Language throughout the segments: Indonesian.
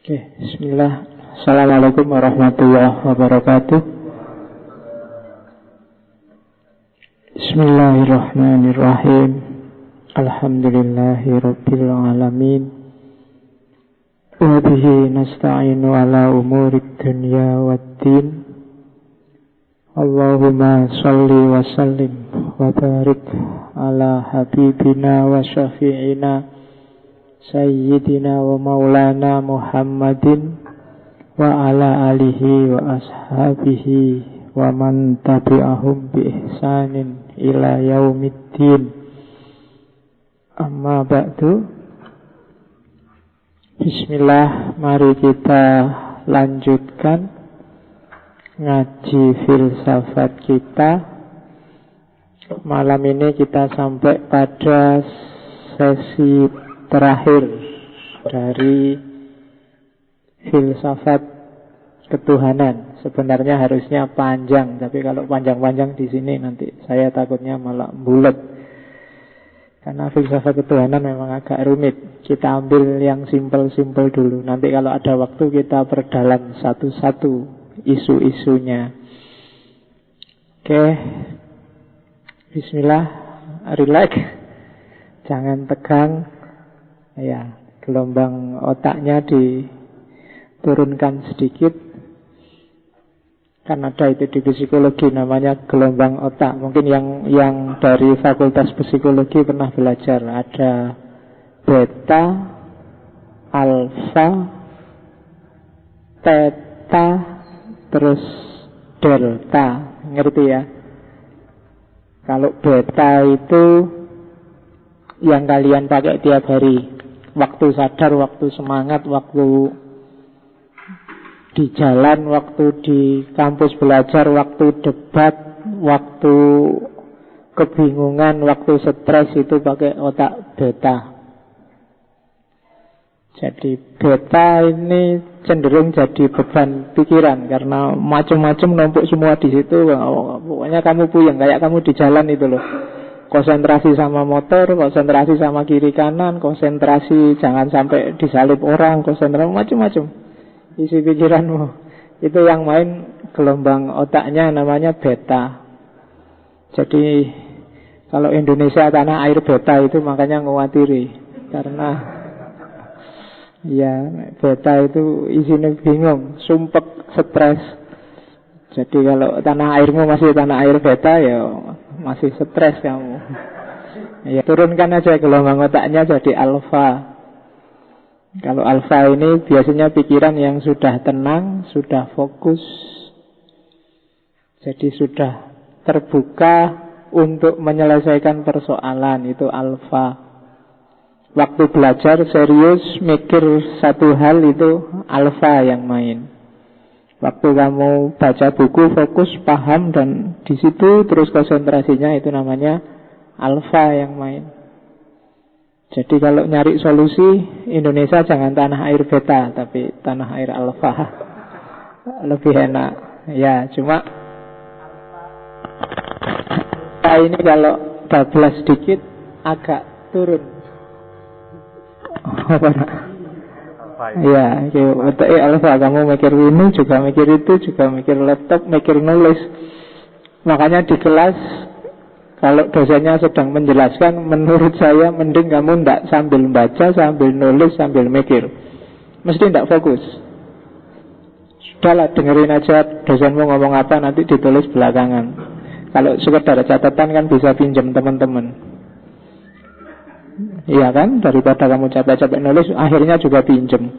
Oke, bismillah. Assalamualaikum warahmatullahi wabarakatuh. Bismillahirrahmanirrahim. Alhamdulillahi rabbil alamin. Wa bihi nasta'inu ala umurid dunya waddin. Allahumma salli wa sallim wa barik ala habibina wa syafi'ina Sayyidina wa maulana Muhammadin wa ala alihi wa ashabihi wa man tabi'ahum bi ihsanin ila yaumiddin. Amma ba'du. Bismillah, mari kita lanjutkan ngaji filsafat kita. Malam ini kita sampai pada sesi terakhir dari filsafat ketuhanan. Sebenarnya harusnya panjang, tapi kalau panjang-panjang di sini nanti saya takutnya malah bulet. Karena filsafat ketuhanan memang agak rumit. Kita ambil yang simpel-simpel dulu. Nanti kalau ada waktu kita perdalam satu-satu isu-isunya. Oke. Bismillah, relax. Jangan tegang. Ya, gelombang otaknya diturunkan sedikit. Kan ada itu di psikologi namanya gelombang otak. Mungkin yang dari fakultas psikologi pernah belajar. Ada beta, alfa, theta, terus delta. Ngerti ya? Kalau beta itu yang kalian pakai tiap hari. Waktu sadar, waktu semangat, waktu di jalan, waktu di kampus belajar, waktu debat, waktu kebingungan, waktu stres, itu pakai otak beta. Jadi beta ini cenderung jadi beban pikiran karena macam-macam numpuk semua di situ. Pokoknya kamu puyeng kayak kamu di jalan itu loh. Konsentrasi sama motor, konsentrasi sama kiri kanan, konsentrasi jangan sampai disalip orang, konsentrasi macam-macam isi pikiranmu. Itu yang main gelombang otaknya namanya beta. Jadi kalau Indonesia tanah air beta itu makanya ngawatiri. Karena ya beta itu isinya bingung, sumpek, stres. Jadi kalau tanah airmu masih tanah air beta ya masih stres kamu. Ya, turunkan aja gelombang otaknya jadi alfa. Kalau alfa ini biasanya pikiran yang sudah tenang, sudah fokus. Jadi sudah terbuka untuk menyelesaikan persoalan, itu alfa. Waktu belajar serius mikir satu hal itu alfa yang main. Waktu kamu baca buku fokus, paham, dan di situ terus konsentrasinya, itu namanya alfa yang main. Jadi kalau nyari solusi, Indonesia jangan tanah air beta, tapi tanah air alfa. Lebih enak. Ya, cuma ini kalau bablas sedikit agak turun. Apa nak? Ya, alfa, kamu mikir ini juga mikir itu, juga mikir laptop, mikir nulis. Makanya di kelas kalau dosennya sedang menjelaskan, menurut saya mending kamu tidak sambil baca, sambil nulis, sambil mikir. Mesti tidak fokus. Sudahlah, dengerin aja dosenmu ngomong apa, nanti ditulis belakangan. Kalau sekedar catatan kan bisa pinjam teman-teman. Iya kan, daripada kamu capek-capek nulis, akhirnya juga pinjem.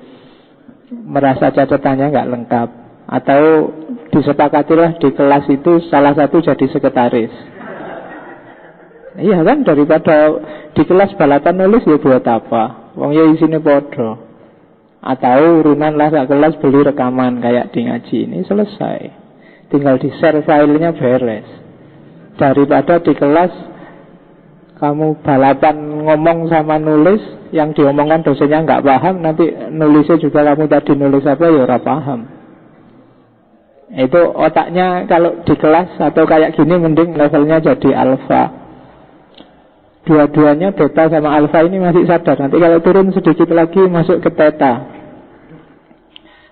Merasa catatannya nggak lengkap. Atau disepakatilah di kelas itu salah satu jadi sekretaris. Iya kan, daripada di kelas balapan nulis ya buat apa? Wong ya isinya podo. Atau urunan lah sak kelas beli rekaman kayak di ngaji ini, selesai. Tinggal di share filenya beres. Daripada di kelas kamu balapan ngomong sama nulis, yang diomongkan dosennya nggak paham, nanti nulisnya juga kamu tadi nulis apa ya ora paham. Itu otaknya kalau di kelas atau kayak gini mending levelnya jadi alfa. Dua-duanya beta sama alfa ini masih sadar. Nanti kalau turun sedikit lagi masuk ke theta.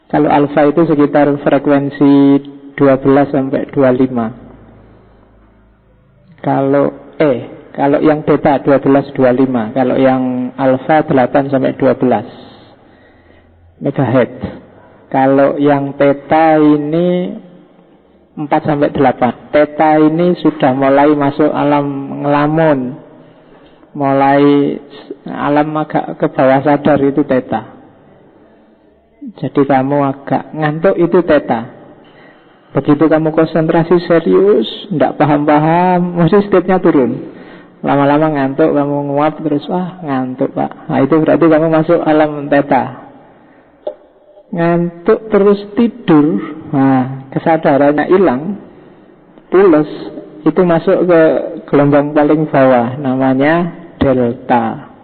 Kalau alfa itu sekitar frekuensi 12 sampai 25. Kalau yang beta 12-25, kalau yang alfa 8 sampai 12 megahertz. Kalau yang theta ini 4 sampai 8. Theta ini sudah mulai masuk alam ngelamun, mulai alam agak ke bawah sadar, itu theta. Jadi kamu agak ngantuk, itu theta. Begitu kamu konsentrasi serius, tidak paham-paham, mesti state-nya turun. Lama-lama ngantuk, kamu nguap terus, ngantuk pak. Nah itu berarti kamu masuk alam theta. Ngantuk terus tidur, nah kesadarannya hilang, pules, itu masuk ke gelombang paling bawah, namanya delta.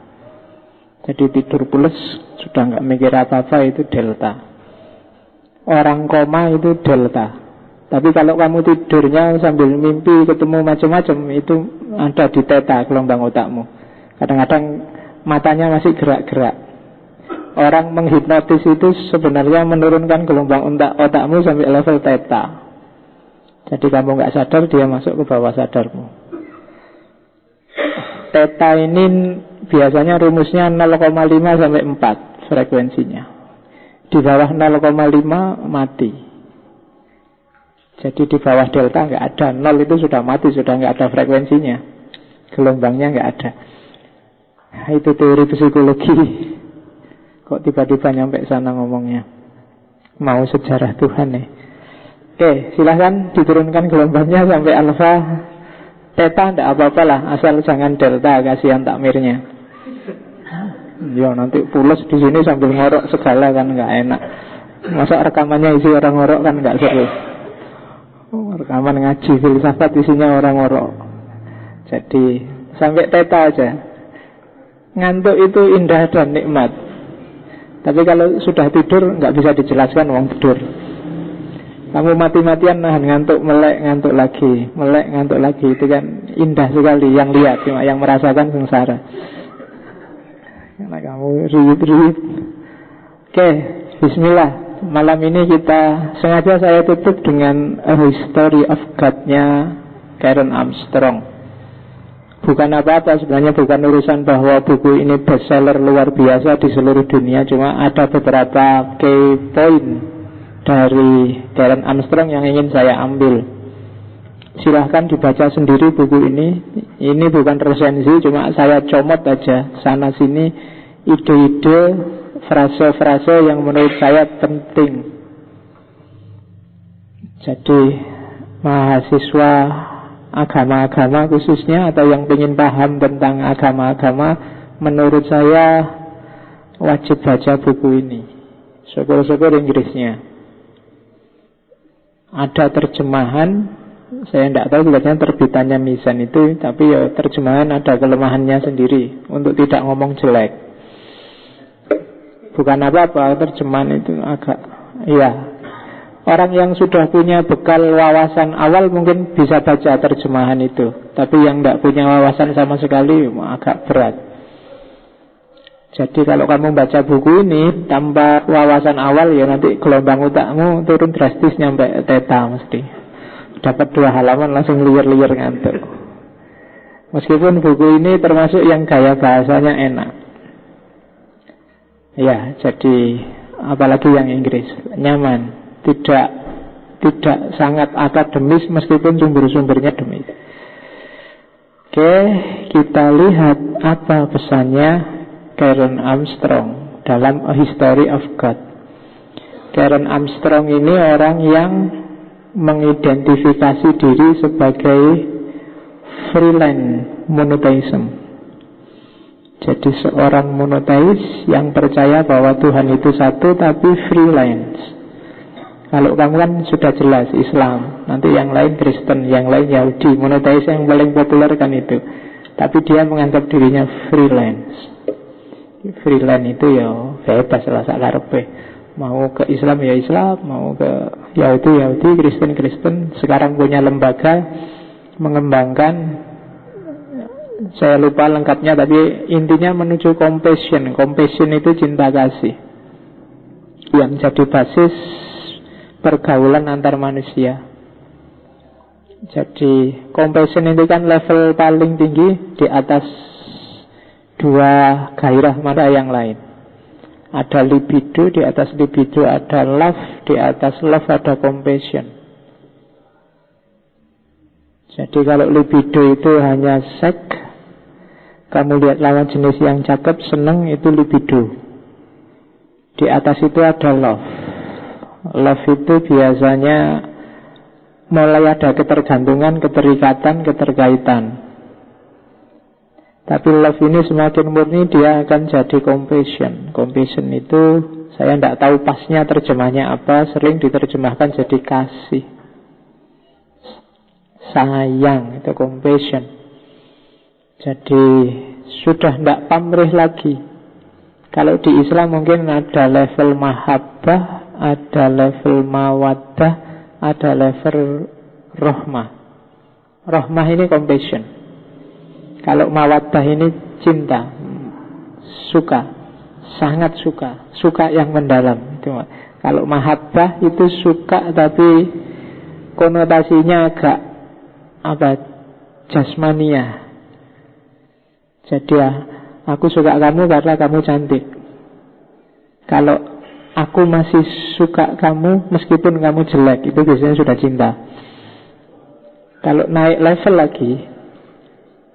Jadi tidur pules, sudah nggak mikir apa-apa, itu delta. Orang koma itu delta. Tapi kalau kamu tidurnya sambil mimpi ketemu macam-macam, itu ada di theta, gelombang otakmu. Kadang-kadang matanya masih gerak-gerak. Orang menghipnotis itu sebenarnya menurunkan gelombang otakmu sampai level theta. Jadi kamu nggak sadar, dia masuk ke bawah sadarmu. Theta ini biasanya rumusnya 0,5 sampai 4 frekuensinya. Di bawah 0,5 mati. Jadi di bawah delta nggak ada. 0 itu sudah mati, sudah nggak ada frekuensinya, gelombangnya nggak ada. Nah, itu teori psikologi. Kok tiba-tiba nyampe sana ngomongnya? Mau sejarah Tuhan nih. Oke, silahkan diturunkan gelombangnya sampai alfa. Theta nggak apa-apa lah, asal jangan delta, kasihan takmirnya. Ya nanti pules di sini sambil ngorok segala kan nggak enak. Masa rekamannya isi orang ngorok kan nggak seru. Rekaman ngaji filsafat isinya orang ngorok. Jadi sampai theta aja. Ngantuk itu indah dan nikmat. Tapi kalau sudah tidur nggak bisa dijelaskan wong tidur. Kamu mati-matian nahan ngantuk, melek ngantuk lagi, melek ngantuk lagi, itu kan indah sekali. Yang lihat cuma yang merasakan sengsara. Karena kamu riwit-riwit. Oke, bismillah. Malam ini sengaja saya tutup dengan A History of God-nya Karen Armstrong. Bukan apa-apa, sebenarnya bukan urusan bahwa buku ini bestseller luar biasa di seluruh dunia. Cuma ada beberapa key point dari Karen Armstrong yang ingin saya ambil. Silahkan dibaca sendiri buku ini. Ini bukan resensi, cuma saya comot aja sana-sini ide-ide, frase-frase yang menurut saya penting. Jadi mahasiswa agama-agama khususnya, atau yang ingin paham tentang agama-agama, menurut saya wajib baca buku ini. Syukur-syukur Inggrisnya ada terjemahan. Saya tidak tahu sebetulnya terbitannya Mizan itu, tapi ya terjemahan ada kelemahannya sendiri untuk tidak ngomong jelek. Bukan apa-apa, terjemahan itu agak, ya, orang yang sudah punya bekal wawasan awal mungkin bisa baca terjemahan itu. Tapi yang tidak punya wawasan sama sekali agak berat. Jadi kalau kamu baca buku ini tanpa wawasan awal, ya nanti gelombang otakmu turun drastis nyampe theta mesti. Dapat 2 halaman langsung liar-liar ngantuk. Meskipun buku ini termasuk yang gaya bahasanya enak. Ya, jadi apalagi yang Inggris, nyaman, tidak sangat akademis meskipun sumber-sumbernya demis. Oke, kita lihat apa pesannya Karen Armstrong dalam A History of God. Karen Armstrong ini orang yang mengidentifikasi diri sebagai freelance monotheism. Jadi seorang monoteis yang percaya bahwa Tuhan itu satu tapi freelance. Kalau kamu kan sudah jelas Islam, nanti yang lain Kristen, yang lain Yahudi. Monoteis yang paling populer kan itu. Tapi dia menganggap dirinya freelance. Freelance itu ya bebas lah sakarepe. Mau ke Islam ya Islam, mau ke Yahudi, Kristen. Sekarang punya lembaga mengembangkan, saya lupa lengkapnya, tapi intinya menuju compassion. Compassion itu cinta kasih. yang jadi basis pergaulan antar manusia. Jadi compassion itu kan level paling tinggi, di atas dua gairah mata yang lain. Ada libido, di atas libido ada love, di atas love ada compassion. Jadi kalau libido itu hanya seks, kamu lihat lawan jenis yang cakep, seneng, itu libido. Di atas itu ada love. Love itu biasanya mulai ada ketergantungan, keterikatan, keterkaitan. Tapi love ini semakin murni, dia akan jadi compassion. Compassion itu, saya tidak tahu pasnya terjemahnya apa, sering diterjemahkan jadi kasih, sayang, itu compassion. Jadi sudah tidak pamrih lagi. Kalau di Islam mungkin ada level mahabbah, ada level mawaddah, ada level rahmah. Rahmah ini compassion. Kalau mawaddah ini cinta, suka, sangat suka, suka yang mendalam. Kalau mahabbah itu suka tapi konotasinya agak jasmania. Jadi aku suka kamu karena kamu cantik. Kalau aku masih suka kamu meskipun kamu jelek, itu biasanya sudah cinta. Kalau naik level lagi,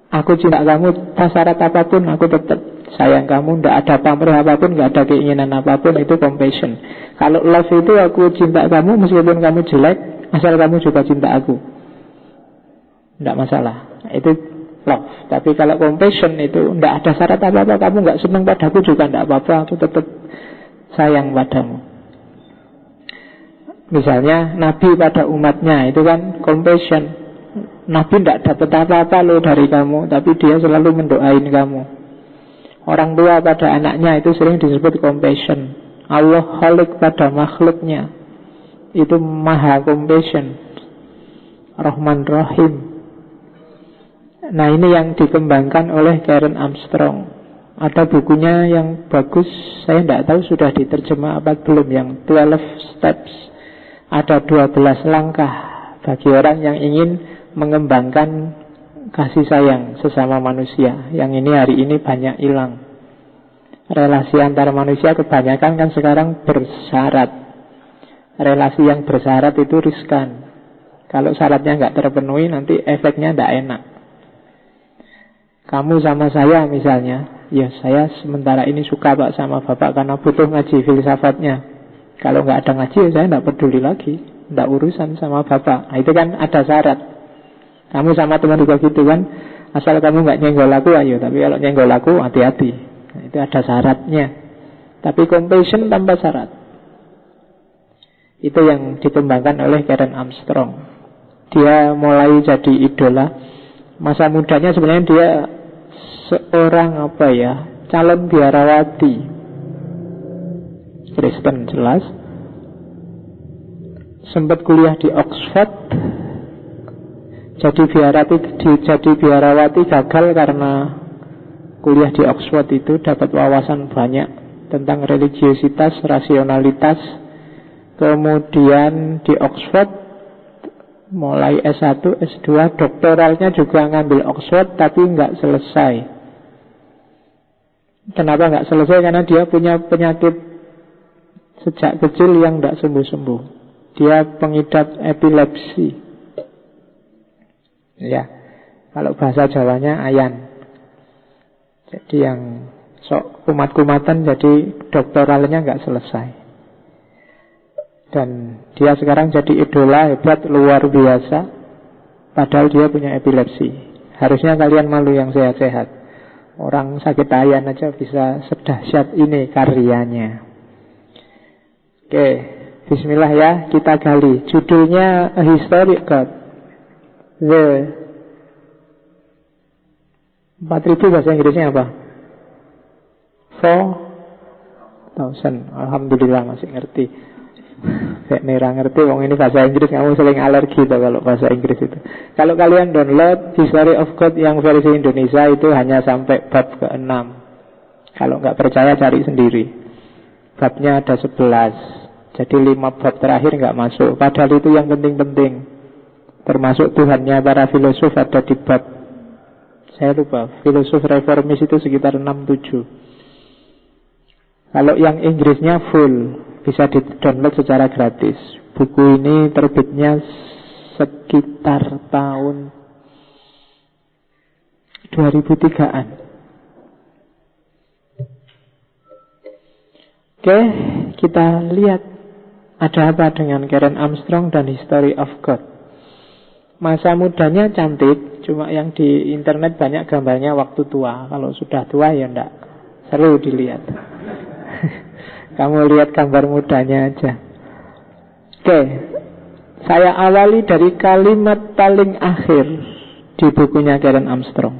aku cinta kamu tak syarat apapun, aku tetap sayang kamu, tidak ada pamrih apapun, tidak ada keinginan apapun, itu compassion. Kalau love itu aku cinta kamu meskipun kamu jelek, asal kamu juga cinta aku, tidak masalah, itu love. Tapi kalau compassion itu tidak ada syarat apa-apa, kamu tidak senang padaku juga tidak apa-apa, aku tetap sayang padamu. Misalnya Nabi pada umatnya, itu kan compassion. Nabi tidak dapat apa-apa loh dari kamu, tapi dia selalu mendoain kamu. Orang tua pada anaknya itu sering disebut compassion. Allah khalik pada makhluknya, itu maha compassion, Rahman Rahim. Nah ini yang dikembangkan oleh Karen Armstrong. Ada bukunya yang bagus, saya tidak tahu sudah diterjemah apa belum, yang 12 Steps. Ada 12 langkah bagi orang yang ingin mengembangkan kasih sayang sesama manusia. Yang ini hari ini banyak hilang. Relasi antar manusia kebanyakan kan sekarang bersyarat. Relasi yang bersyarat itu riskan. Kalau syaratnya nggak terpenuhi, nanti efeknya nggak enak. Kamu sama saya misalnya, ya saya sementara ini suka Pak sama Bapak karena butuh ngaji filsafatnya. Kalau nggak ada ngaji, ya saya nggak peduli lagi, nggak urusan sama Bapak. Nah, itu kan ada syarat. Kamu sama teman juga gitu kan, asal kamu nggak nyenggol aku, ayo. Tapi kalau nyenggol aku, hati-hati. Nah, itu ada syaratnya. Tapi compassion tanpa syarat, itu yang dikembangkan oleh Karen Armstrong. Dia mulai jadi idola. Masa mudanya sebenarnya dia seorang calon biarawati Kristen jelas. Sempat kuliah di Oxford. Jadi biarawati gagal karena kuliah di Oxford itu dapat wawasan banyak tentang religiositas, rasionalitas. Kemudian di Oxford mulai S1, S2, doktoralnya juga ngambil Oxford tapi nggak selesai. Kenapa nggak selesai? Karena dia punya penyakit sejak kecil yang nggak sembuh-sembuh. Dia pengidap epilepsi. Ya, kalau bahasa Jawanya ayan. Jadi yang sok kumat-kumatan, jadi doktoralnya nggak selesai. Dan dia sekarang jadi idola hebat, luar biasa. Padahal dia punya epilepsi. Harusnya kalian malu yang sehat-sehat. Orang sakit ayan aja bisa sedahsyat ini karyanya. Oke, bismillah ya, kita gali. Judulnya A Historic God. The 4000 bahasa Inggrisnya apa? 4000. Alhamdulillah masih ngerti. Kayak nera ngerti, wong ini bahasa Inggris, kamu sering alergi tuh kalau bahasa Inggris itu. Kalau kalian download History of God yang versi Indonesia itu hanya sampai bab ke-6. Kalau nggak percaya cari sendiri. babnya ada 11. Jadi 5 bab terakhir nggak masuk. Padahal itu yang penting-penting. Termasuk Tuhannya para filosof ada di bab, saya lupa, filosof reformis itu sekitar 6-7. Kalau yang Inggrisnya full, bisa di-download secara gratis. Buku ini terbitnya sekitar tahun 2003-an. Oke, kita lihat ada apa dengan Karen Armstrong dan History of God. Masa mudanya cantik, cuma yang di internet banyak gambarnya waktu tua. Kalau sudah tua ya enggak seru dilihat. Kamu lihat gambar mudanya aja. Oke, saya awali dari kalimat paling akhir di bukunya Karen Armstrong.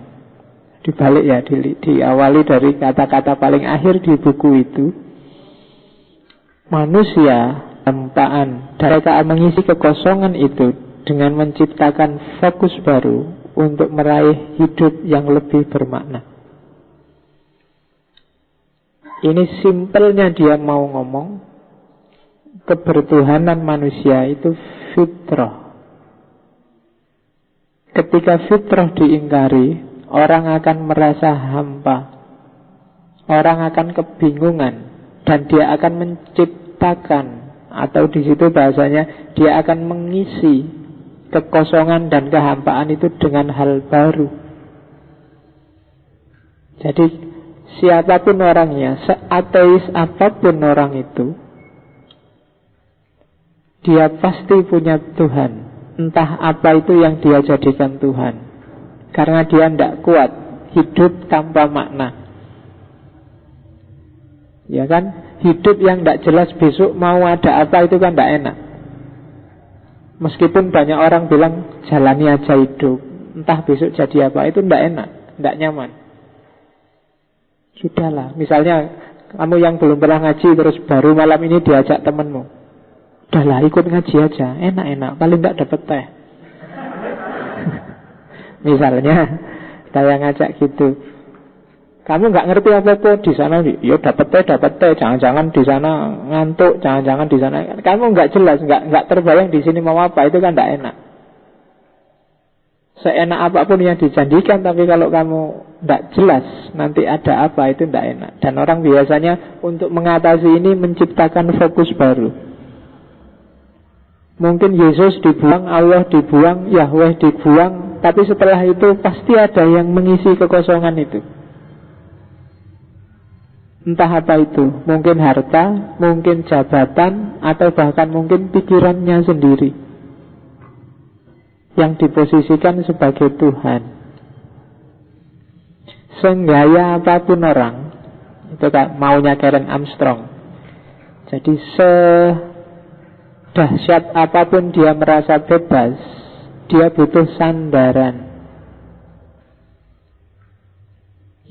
Dibalik ya, diawali dari kata-kata paling akhir di buku itu. Manusia hampaan, mereka mengisi kekosongan itu dengan menciptakan fokus baru untuk meraih hidup yang lebih bermakna. Ini simpelnya dia mau ngomong, kebertuhanan manusia itu fitrah. Ketika fitrah diingkari, orang akan merasa hampa, orang akan kebingungan, dan dia akan menciptakan, atau di situ bahasanya dia akan mengisi kekosongan dan kehampaan itu dengan hal baru. Jadi siapapun orangnya, seateis apapun orang itu, dia pasti punya Tuhan. Entah apa itu yang dia jadikan Tuhan. Karena dia tidak kuat hidup tanpa makna. Ya kan? Hidup yang tidak jelas besok mau ada apa itu kan tidak enak. Meskipun banyak orang bilang jalani aja hidup, entah besok jadi apa, itu tidak enak, tidak nyaman. Sudahlah, misalnya kamu yang belum pernah ngaji terus baru malam ini diajak temenmu, udahlah ikut ngaji aja, enak-enak, paling tidak dapat teh. Misalnya saya ngajak gitu, kamu nggak ngerti apa-apa di sana, ya dapat teh, jangan-jangan di sana ngantuk, jangan-jangan di sana, kamu nggak jelas, nggak terbayang di sini mau apa, itu kan nggak enak. Seenak apapun yang dijanjikan, tapi kalau kamu tidak jelas nanti ada apa, itu tidak enak. Dan orang biasanya untuk mengatasi ini menciptakan fokus baru. Mungkin Yesus dibuang, Allah dibuang, Yahweh dibuang, tapi setelah itu pasti ada yang mengisi kekosongan itu. Entah apa itu, mungkin harta, mungkin jabatan, atau bahkan mungkin pikirannya sendiri yang diposisikan sebagai Tuhan. Senggaya apapun orang, itu kan maunya Karen Armstrong. Jadi sedahsyat apapun dia merasa bebas, dia butuh sandaran.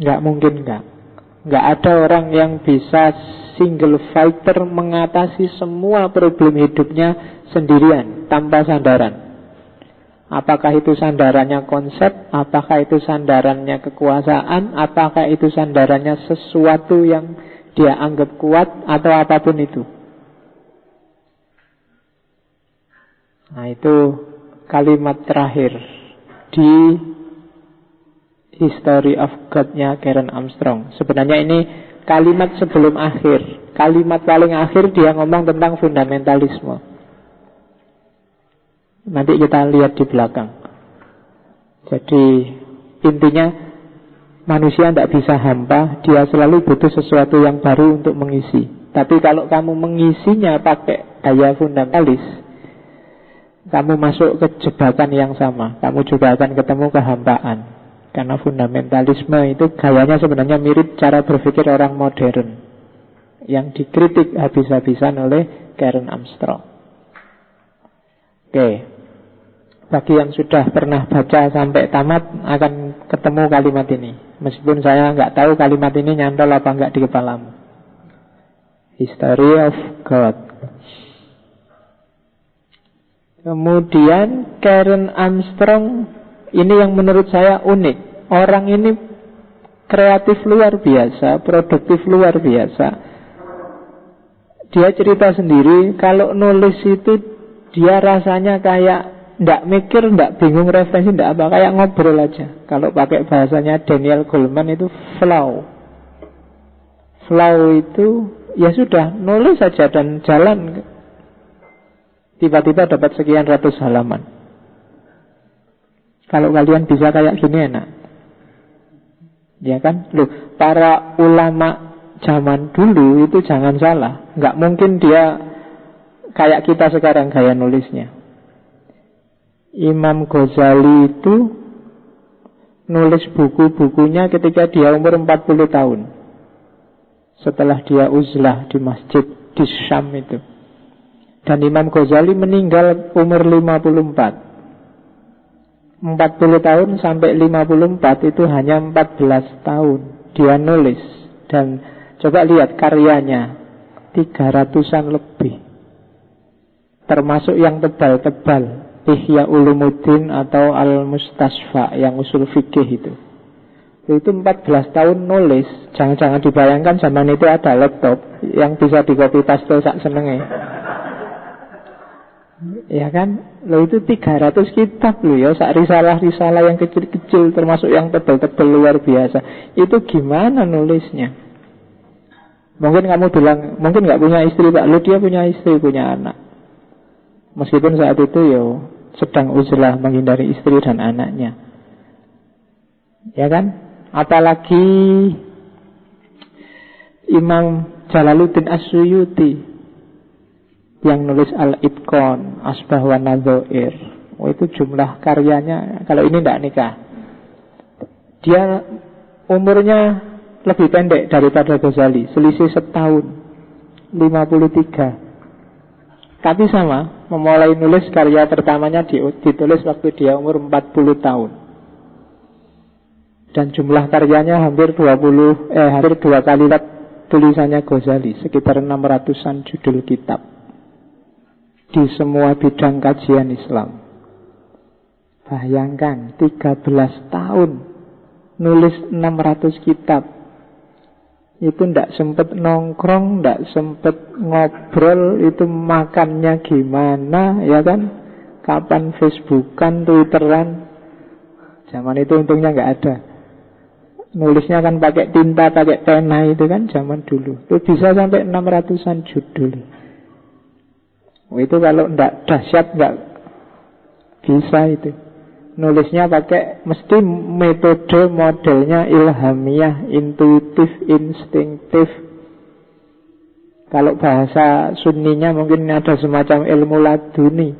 Nggak mungkin nggak ada orang yang bisa single fighter mengatasi semua problem hidupnya sendirian tanpa sandaran. Apakah itu sandarannya konsep, apakah itu sandarannya kekuasaan, apakah itu sandarannya sesuatu yang dia anggap kuat, atau apapun itu. Nah, itu kalimat terakhir di History of God-nya Karen Armstrong. Sebenarnya ini kalimat sebelum akhir. Kalimat paling akhir dia ngomong tentang fundamentalisme. Nanti kita lihat di belakang. Jadi intinya manusia tidak bisa hampa, dia selalu butuh sesuatu yang baru untuk mengisi. Tapi kalau kamu mengisinya pakai daya fundamentalis, kamu masuk ke jebakan yang sama. Kamu juga akan ketemu kehampaan. Karena fundamentalisme itu gayanya sebenarnya mirip cara berpikir orang modern yang dikritik habis-habisan oleh Karen Armstrong. Oke, bagi yang sudah pernah baca sampai tamat akan ketemu kalimat ini. Meskipun saya nggak tahu kalimat ini nyantol apa nggak di kepalamu. History of God. Kemudian Karen Armstrong ini yang menurut saya unik. Orang ini kreatif luar biasa, produktif luar biasa. Dia cerita sendiri, kalau nulis itu dia rasanya kayak ndak mikir, ndak bingung referensi, ndak apa, kayak ngobrol aja. Kalau pakai bahasanya Daniel Goleman itu flow. Flow itu ya sudah, nulis saja dan jalan. Tiba-tiba dapat sekian ratus halaman. Kalau kalian bisa kayak gini enak. Ya kan? Loh, para ulama zaman dulu itu jangan salah, nggak mungkin dia kayak kita sekarang gaya nulisnya. Imam Ghazali itu nulis buku-bukunya ketika dia umur 40 tahun. Setelah dia uzlah di masjid di Syam itu. Dan Imam Ghazali meninggal umur 54. 40 tahun sampai 54 itu hanya 14 tahun dia nulis. Dan coba lihat karyanya 300-an lebih, termasuk yang tebal-tebal, Ihya Ulumuddin atau Al-Mustasfa yang usul fikih itu 14 tahun nulis. Jangan-jangan dibayangkan zaman itu ada laptop yang bisa di copy paste sak senenge. Ya kan? Loh, itu 300 kitab loh ya, sak risalah-risalah yang kecil-kecil, termasuk yang tebal-tebal luar biasa. Itu gimana nulisnya? Mungkin kamu bilang, mungkin gak punya istri Pak. Loh, dia punya istri, punya anak. Meskipun saat itu ya sedang uzlah menghindari istri dan anaknya. Ya kan? Apalagi Imam Jalaluddin As-Suyuti yang nulis Al-Itqan, Asbah wa Nadzair. Oh, itu jumlah karyanya. Kalau ini tidak nikah. Dia umurnya lebih pendek daripada Ghazali, selisih setahun, 53. Tapi sama, memulai nulis karya pertamanya ditulis waktu dia umur 40 tahun. Dan jumlah karyanya hampir 2 kali lipat tulisannya Ghazali, sekitar 600-an judul kitab di semua bidang kajian Islam. Bayangkan 13 tahun nulis 600 kitab. Itu ndak sempet nongkrong, ndak sempet ngobrol, itu makannya gimana, ya kan? Kapan Facebookan, Twitteran? Zaman itu untungnya nggak ada. Nulisnya kan pakai tinta, pakai pena itu kan zaman dulu. Itu bisa sampai 600-an judul. Itu kalau ndak dahsyat nggak bisa itu. Nulisnya pakai mesti metode modelnya ilhamiyah, intuitif, instinktif. Kalau bahasa sunninya mungkin ada semacam ilmu laduni,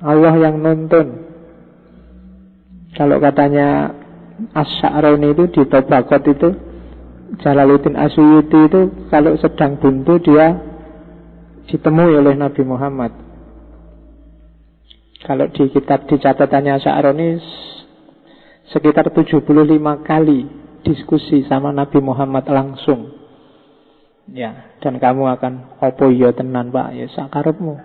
Allah yang nuntun. Kalau katanya Asy-Sya'rani itu di Tabaqat itu, Jalaluddin As-Suyuti itu kalau sedang buntu dia ditemui oleh Nabi Muhammad. Kalau di kitab di catatannya Sya'rani sekitar 75 kali diskusi sama Nabi Muhammad langsung. Ya, dan kamu akan opo ya tenan Pak, ya sakarepmu.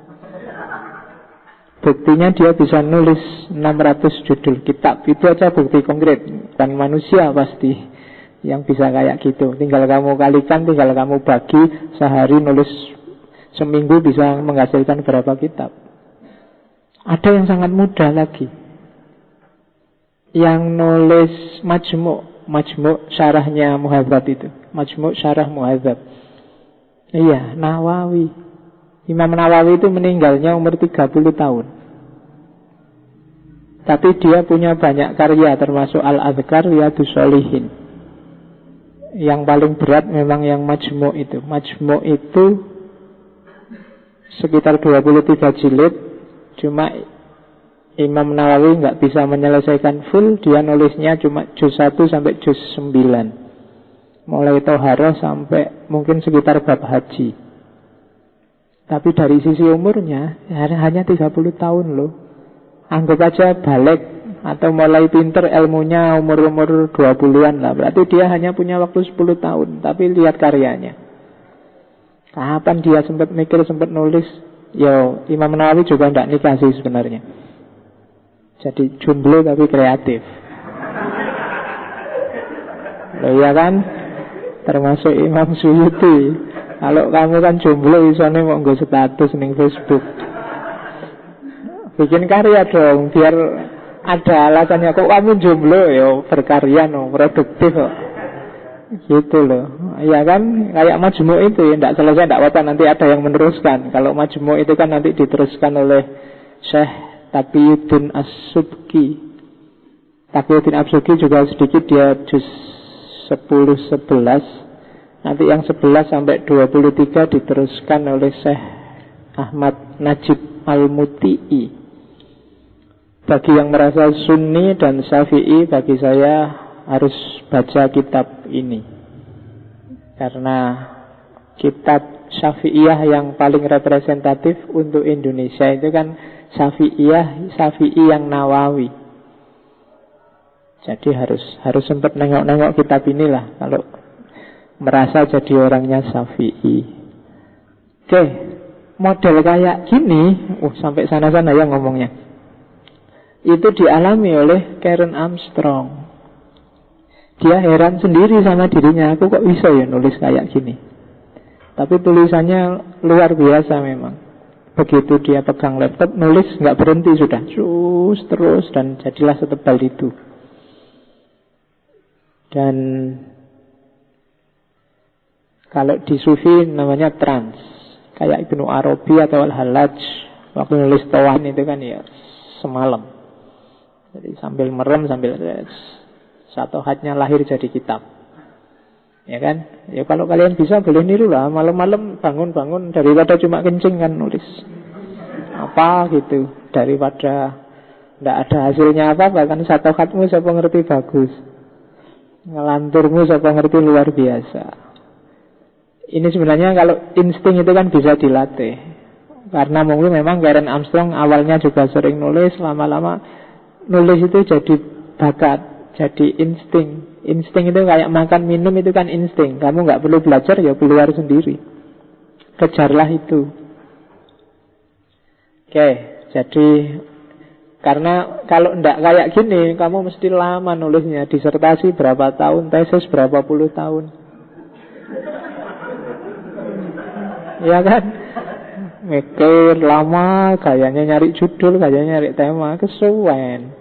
Buktinya dia bisa nulis 600 judul kitab. Itu aja bukti konkret. Dan manusia pasti yang bisa kayak gitu. Tinggal kamu kalikan, tinggal kamu bagi. Sehari nulis, seminggu bisa menghasilkan berapa kitab. Ada yang sangat mudah lagi, yang nulis Majmu' syarahnya Muhadzab itu. Majmu' syarah Muhadzab. Iya, Nawawi. Imam Nawawi itu meninggalnya umur 30 tahun. Tapi dia punya banyak karya, termasuk Al-Adhkar, Riyadhus Shalihin. Yang paling berat memang yang Majmu' itu. Majmu' itu sekitar 23 jilid. Cuma Imam Nawawi nggak bisa menyelesaikan full. Dia nulisnya cuma juz 1 sampai juz 9, mulai Toharoh sampai mungkin sekitar bab haji. Tapi dari sisi umurnya hanya 30 tahun loh. Anggap aja balik atau mulai pinter ilmunya umur 20-an lah. Berarti dia hanya punya waktu 10 tahun. Tapi lihat karyanya. Kapan dia sempat mikir, sempat nulis? Yo, Imam Nawawi juga tidak nikah sih sebenarnya. Jadi jomblo tapi kreatif. Loh, ya kan? Termasuk Imam Suyuti. Kalau kamu kan jomblo, isone mau nggo status ning Facebook. Bikin karya dong, biar ada alasannya. Kok kamu jomblo? Ya berkarya no, produktif kok. Gitu loh. Ya kan, kayak majmuk itu ya, tidak selesai, tidak apa-apa, nanti ada yang meneruskan. Kalau majmuk itu kan nanti diteruskan oleh Syekh Taqiyuddin As-Subki. Taqiyuddin As-Subki juga sedikit, dia juz 10-11. Nanti yang 11 sampai 23 diteruskan oleh Syekh Ahmad Najib Al-Muti'i. Bagi yang merasa Sunni dan Syafi'i, bagi saya harus baca kitab ini, karena kitab Syafi'iyah yang paling representatif untuk Indonesia itu kan Syafi'i yang Nawawi. Jadi harus sempat nengok-nengok kitab inilah kalau merasa jadi orangnya Syafi'i. Oke, model kayak gini, sampai sana-sana ya ngomongnya, itu dialami oleh Karen Armstrong. Dia heran sendiri sama dirinya, aku kok bisa ya nulis kayak gini. Tapi tulisannya luar biasa memang. Begitu dia pegang laptop, nulis nggak berhenti sudah, terus, dan jadilah setebal itu. Dan kalau di Sufi namanya trans, kayak Ibnu Arabi atau Al-Hallaj waktu nulis Tawan itu kan ya semalam. Jadi sambil merem, sambil satu hatnya lahir jadi kitab. Ya kan? Ya kalau kalian bisa boleh niru lah, malam-malam bangun-bangun, daripada cuma kencing kan nulis apa gitu, daripada tidak ada hasilnya apa, bahkan satu hatmu siapa ngerti bagus, ngelanturmu siapa ngerti luar biasa. Ini sebenarnya kalau insting itu kan bisa dilatih, karena mungkin memang Karen Armstrong awalnya juga sering nulis, lama-lama nulis itu jadi bakat, jadi insting. Insting itu kayak makan minum, itu kan insting. Kamu nggak perlu belajar, ya keluar sendiri. Kejarlah itu. Oke, jadi karena kalau ndak kayak gini, kamu mesti lama nulisnya. Disertasi berapa tahun, tesis berapa puluh tahun. Ya kan? Mikir lama, kayaknya nyari judul, kayaknya nyari tema, kesuwen.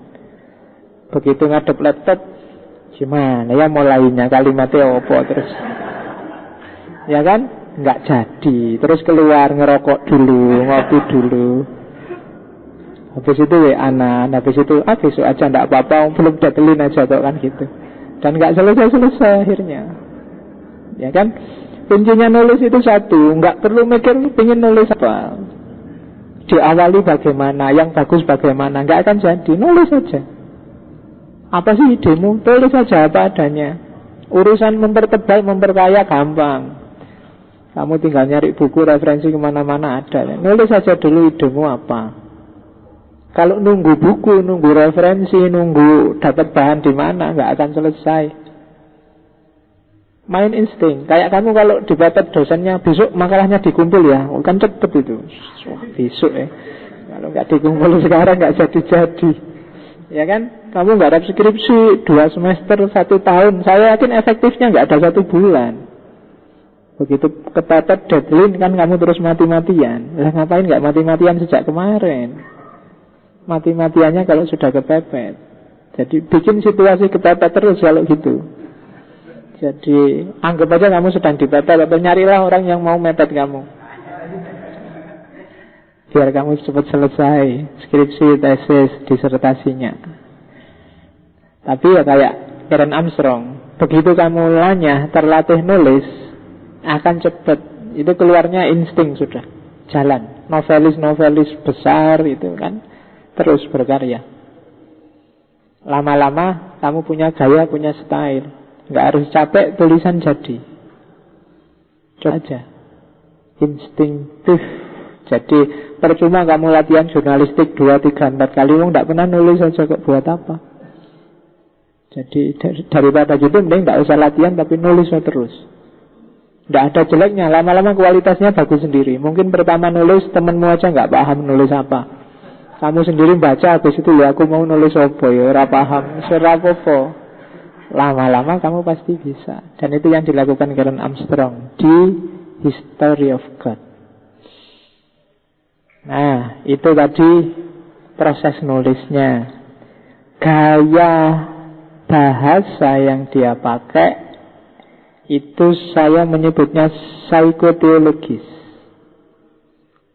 Begitu ngadep laptop, gimana ya mulainya, kalimatnya apa terus, ya kan, nggak jadi. Terus keluar ngerokok dulu, ngopi dulu, habis itu WA-an, habis itu besok aja nggak apa-apa, belum datelin aja tuh kan gitu. Dan nggak selesai akhirnya, ya kan. Kuncinya nulis itu satu, nggak perlu mikir pengen nulis apa, diawali bagaimana, yang bagus bagaimana, nggak akan jadi, nulis aja. Apa sih idemu? Tulis saja apa adanya. Urusan mempertebal, memperkaya gampang. Kamu tinggal nyari buku, referensi kemana-mana ada. Nulis saja dulu idemu apa. Kalau nunggu buku, nunggu referensi, nunggu dapat bahan di mana, nggak akan selesai. Main insting. Kayak kamu kalau dipepet dosennya, besok makalahnya dikumpul ya, kan cepet itu. Besok ya. Kalau nggak dikumpul sekarang nggak jadi-jadi. Ya kan? Kamu garap skripsi 2 semester 1 tahun, saya yakin efektifnya nggak ada 1 bulan. Begitu kepepet deadline kan kamu terus mati-matian. Lah ngapain nggak mati-matian sejak kemarin? Mati-matiannya kalau sudah kepepet. Jadi bikin situasi kepepet terus kalau gitu. Jadi anggap aja kamu sedang dipepet, atau nyarilah orang yang mau mepet kamu, biar kamu cepat selesai skripsi, tesis, disertasinya. Tapi ya kayak Karen Armstrong, begitu kamu lanyah, terlatih nulis, akan cepat. Itu keluarnya insting sudah, jalan. Novelis-novelis besar itu kan terus berkarya. Lama-lama kamu punya gaya, punya style. Nggak harus capek, tulisan jadi. Coba aja. Instinktif. Jadi percuma kamu latihan jurnalistik 2, 3, 4 kali, nggak pernah nulis aja kok, buat apa? Jadi daripada gitu mending tidak usah latihan tapi nulis terus. Tidak ada jeleknya, lama-lama kualitasnya bagus sendiri. Mungkin pertama nulis temenmu aja nggak paham nulis apa, kamu sendiri baca habis itu ya aku mau nulis apa ya ora paham, serapopo. Lama-lama kamu pasti bisa. Dan itu yang dilakukan Karen Armstrong di History of God. Nah, itu tadi proses nulisnya. Gaya bahasa yang dia pakai itu saya menyebutnya psikoteologis.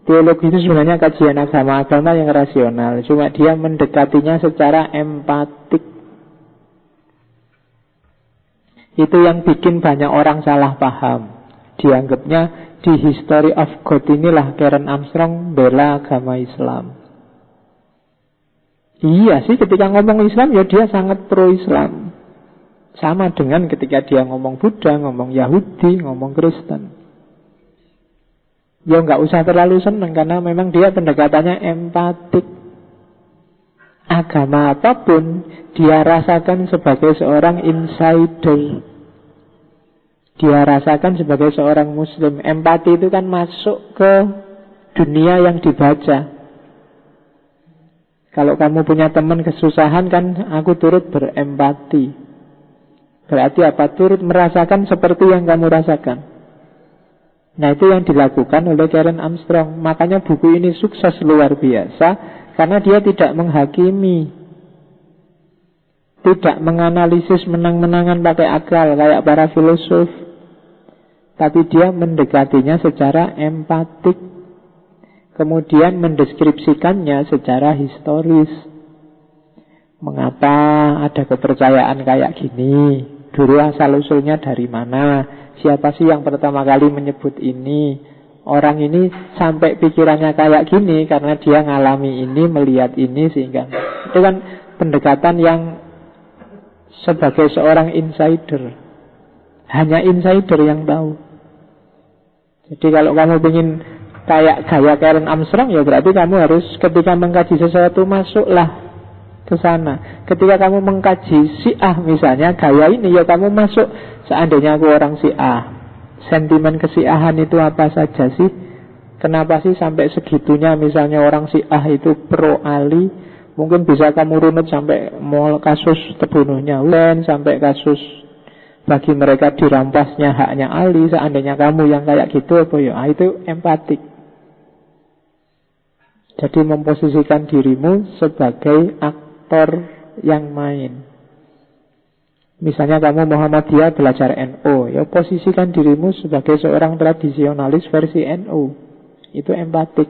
Teologi itu sebenarnya kajian agama-agama yang rasional, cuma dia mendekatinya secara empatik. Itu yang bikin banyak orang salah paham. Dianggapnya di History of God inilah Karen Armstrong bela agama Islam. Iya sih, ketika ngomong Islam ya dia sangat pro-Islam. Sama dengan ketika dia ngomong Buddha, ngomong Yahudi, ngomong Kristen. Ya nggak usah terlalu seneng, karena memang dia pendekatannya empatik. Agama apapun dia rasakan sebagai seorang insider. Dia rasakan sebagai seorang muslim. Empati itu kan masuk ke dunia yang dibaca. Kalau kamu punya teman kesusahan kan, aku turut berempati. Berarti apa? Turut merasakan seperti yang kamu rasakan. Nah, itu yang dilakukan oleh Karen Armstrong. Makanya buku ini sukses luar biasa, karena dia tidak menghakimi, tidak menganalisis menang-menangan pakai akal kayak para filosof, tapi dia mendekatinya secara empatik, kemudian mendeskripsikannya secara historis. Mengapa ada kepercayaan kayak gini? Dulu asal-usulnya dari mana? Siapa sih yang pertama kali menyebut ini? Orang ini sampai pikirannya kayak gini karena dia ngalami ini, melihat ini, sehingga itu kan pendekatan yang sebagai seorang insider. Hanya insider yang tahu. Jadi kalau kamu ingin kayak gaya Karen Armstrong, ya berarti kamu harus ketika mengkaji sesuatu masuklah ke sana. Ketika kamu mengkaji Syiah misalnya, gaya ini ya kamu masuk. Seandainya aku orang Syiah, sentimen kesiahan itu apa saja sih? Kenapa sih sampai segitunya misalnya orang Syiah itu pro Ali? Mungkin bisa kamu runut sampai kasus terbunuhnya Husain, sampai kasus bagi mereka dirampasnya haknya Ali. Seandainya kamu yang kayak gitu apa ya? Itu empatik. Jadi memposisikan dirimu sebagai aktor yang main. Misalnya kamu Muhammadiyah belajar NU, ya posisikan dirimu sebagai seorang tradisionalis versi NU. Itu empatik.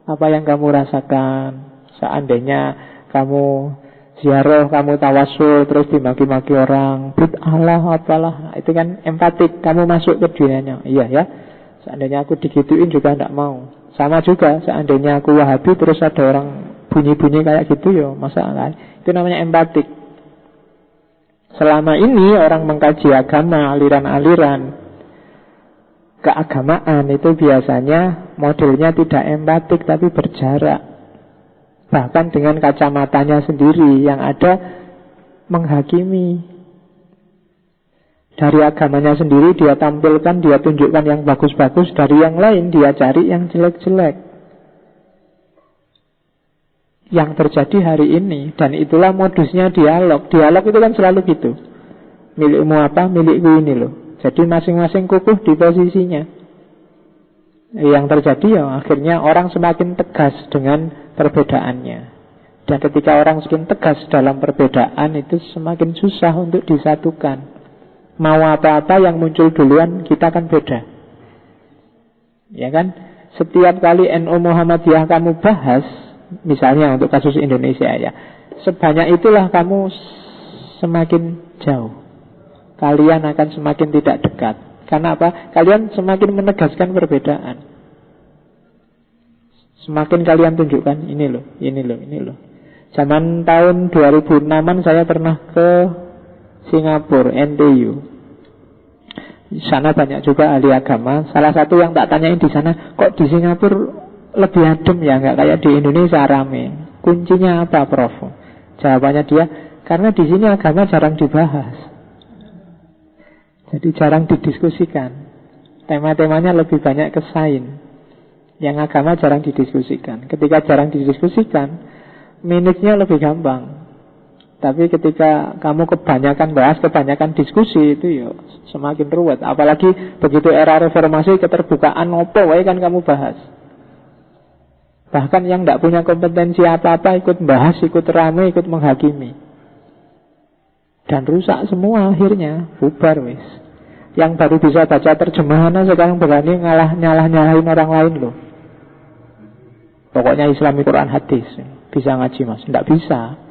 Apa yang kamu rasakan seandainya kamu ziarah, kamu tawasul, terus dimaki-maki orang, bid'ah lah, apalah. Itu kan empatik, kamu masuk ke dunianya. Iya ya, seandainya aku digituin juga tidak mau. Sama juga, seandainya aku Wahabi terus ada orang bunyi-bunyi kayak gitu, ya masalah. Itu namanya empatik. Selama ini orang mengkaji agama, aliran-aliran keagamaan itu biasanya modelnya tidak empatik tapi berjarak. Bahkan dengan kacamatanya sendiri yang ada menghakimi. Dari agamanya sendiri dia tampilkan, dia tunjukkan yang bagus-bagus, dari yang lain dia cari yang jelek-jelek. Yang terjadi hari ini, dan itulah modusnya dialog. Dialog itu kan selalu gitu. Milikmu apa, milikku ini loh. Jadi masing-masing kukuh di posisinya. Yang terjadi ya akhirnya orang semakin tegas dengan perbedaannya. Dan ketika orang semakin tegas dalam perbedaan, itu semakin susah untuk disatukan. Mau apa-apa yang muncul duluan, kita kan beda. Ya kan? Setiap kali NU Muhammadiyah kamu bahas, misalnya untuk kasus Indonesia ya, sebanyak itulah kamu semakin jauh. Kalian akan semakin tidak dekat. Karena apa? Kalian semakin menegaskan perbedaan. Semakin kalian tunjukkan, ini loh, ini loh, ini loh. Zaman tahun 2006-an saya pernah ke Singapura, NTU. Di sana banyak juga ahli agama. Salah satu yang tak tanyain di sana, kok di Singapura lebih adem ya, nggak kayak di Indonesia rame. Kuncinya apa, Prof? Jawabannya dia, karena di sini agama jarang dibahas. Jadi jarang didiskusikan. Tema-temanya lebih banyak ke sains. Yang agama jarang didiskusikan. Ketika jarang didiskusikan, minusnya lebih gampang. Tapi ketika kamu kebanyakan bahas, kebanyakan diskusi, itu ya semakin ruwet. Apalagi begitu era reformasi, keterbukaan opo wae kan kamu bahas. Bahkan yang tidak punya kompetensi apa-apa ikut bahas, ikut rame, ikut menghakimi. Dan rusak semua akhirnya, bubar wis. Yang baru bisa baca terjemahannya sekarang berani nyalahin orang lain loh. Pokoknya Islami Quran hadis. Bisa ngaji mas? Tidak bisa.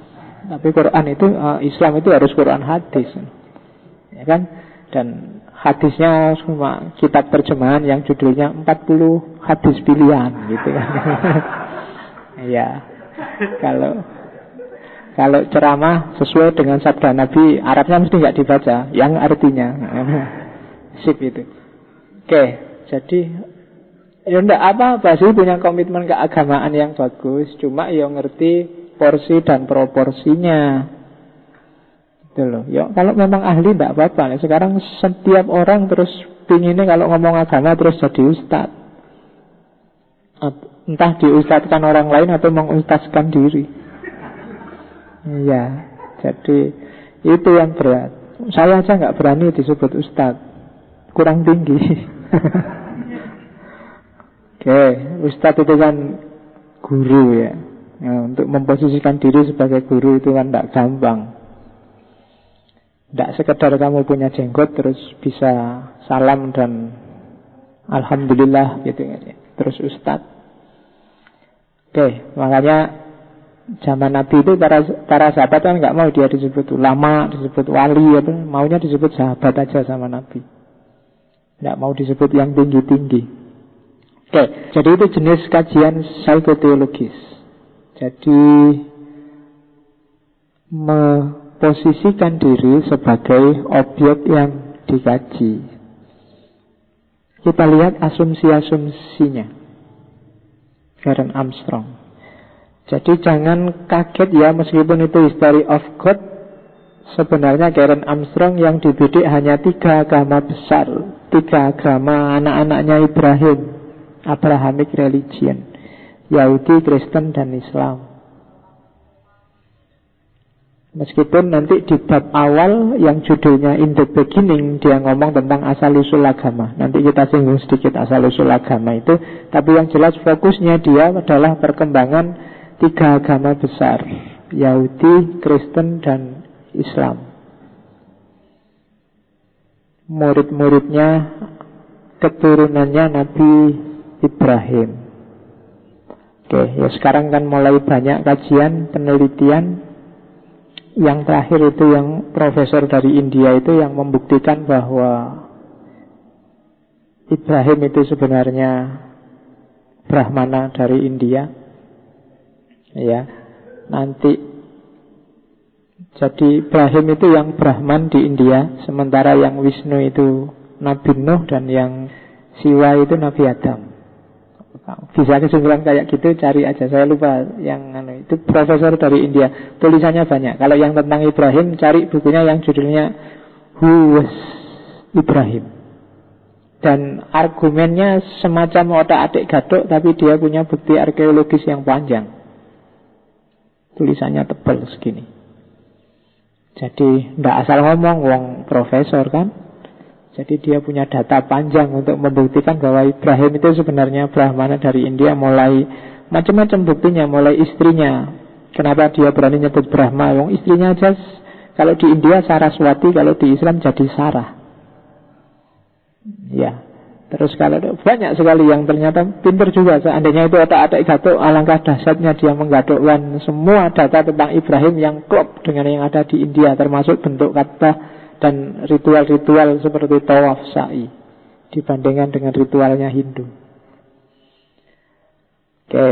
Tapi Quran itu, Islam itu harus Quran hadis, ya kan? Dan hadisnya cuma kitab terjemahan yang judulnya 40 hadis pilihan gitu kan. Ya. Kalau ceramah sesuai dengan sabda Nabi, Arabnya mesti nggak dibaca, yang artinya sip itu. Oke, jadi ya enggak apa-apa sih punya komitmen keagamaan yang bagus, cuma ya ngerti porsi dan proporsinya. Itu loh. Ya, kalau memang ahli enggak apa-apa. Sekarang setiap orang terus pinginnya kalau ngomong agama terus jadi ustad. Entah diustadkan orang lain atau mengustadkan diri. Iya, jadi itu yang berat. Saya aja nggak berani disebut ustad, kurang tinggi. Oke, ustad itu kan guru ya. Ya, untuk memposisikan diri sebagai guru itu kan tidak gampang. Tidak sekedar kamu punya jenggot terus bisa salam dan alhamdulillah gitu ya. Terus ustadz. Oke, makanya zaman Nabi itu para sahabat kan nggak mau dia disebut ulama, disebut wali, apa, maunya disebut sahabat aja sama Nabi. Nggak mau disebut yang tinggi-tinggi. Oke, jadi itu jenis kajian psikoteologis. Jadi memposisikan diri sebagai objek yang dikaji. Kita lihat asumsi-asumsinya Karen Armstrong. Jadi jangan kaget ya, meskipun itu History of God, sebenarnya Karen Armstrong yang dibidik hanya 3 agama besar, 3 agama anak-anaknya Ibrahim, Abrahamic religion, Yahudi, Kristen, dan Islam. Meskipun nanti di bab awal yang judulnya In the Beginning dia ngomong tentang asal-usul agama. Nanti kita singgung sedikit asal-usul agama itu. Tapi yang jelas fokusnya dia adalah perkembangan 3 agama besar, Yahudi, Kristen, dan Islam. Murid-muridnya, keturunannya Nabi Ibrahim. Oke, ya sekarang kan mulai banyak kajian, penelitian. Yang terakhir itu yang profesor dari India itu yang membuktikan bahwa Ibrahim itu sebenarnya Brahmana dari India. Ya, nanti jadi Ibrahim itu yang Brahman di India, sementara yang Wisnu itu Nabi Nuh dan yang Siwa itu Nabi Adam. Bisa kesimpulan kayak gitu, cari aja. Saya lupa yang itu profesor dari India. Tulisannya banyak. Kalau yang tentang Ibrahim, cari bukunya yang judulnya Who Was Ibrahim. Dan argumennya semacam otak-atik gadok, tapi dia punya bukti arkeologis yang panjang. Tulisannya tebal segini. Jadi tidak asal ngomong, wong profesor kan. Jadi dia punya data panjang untuk membuktikan bahwa Ibrahim itu sebenarnya Brahmana dari India. Mulai macam-macam buktinya, mulai istrinya. Kenapa dia berani nyebut Brahma? Wong istrinya aja kalau di India Saraswati, kalau di Islam jadi Sarah. Ya. Terus kalau banyak sekali yang ternyata pintar juga. Seandainya itu otak-atik gadok, alangkah dahsyatnya dia menggadokkan semua data tentang Ibrahim yang klop dengan yang ada di India, termasuk bentuk kata dan ritual-ritual seperti tawaf sa'i dibandingkan dengan ritualnya Hindu. Oke,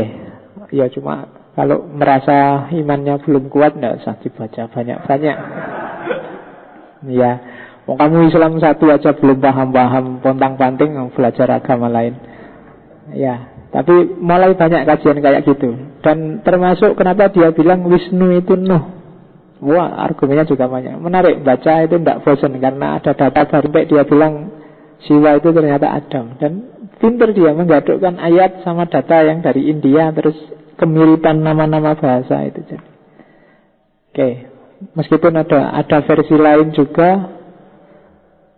ya cuma kalau merasa imannya belum kuat, tidak usah dibaca banyak-banyak. Ya, kamu Islam satu aja belum paham-paham, pontang-panting belajar agama lain. Ya, tapi mulai banyak kajian kayak gitu. Dan termasuk kenapa dia bilang Wisnu itu Nuh. Wah, argumennya juga banyak. Menarik, baca itu tidak bosan karena ada data baru. Dia bilang Siwa itu ternyata Adam. Dan pintar dia menggadukkan ayat sama data yang dari India, terus kemiripan nama-nama bahasa itu. Oke, Meskipun ada versi lain juga,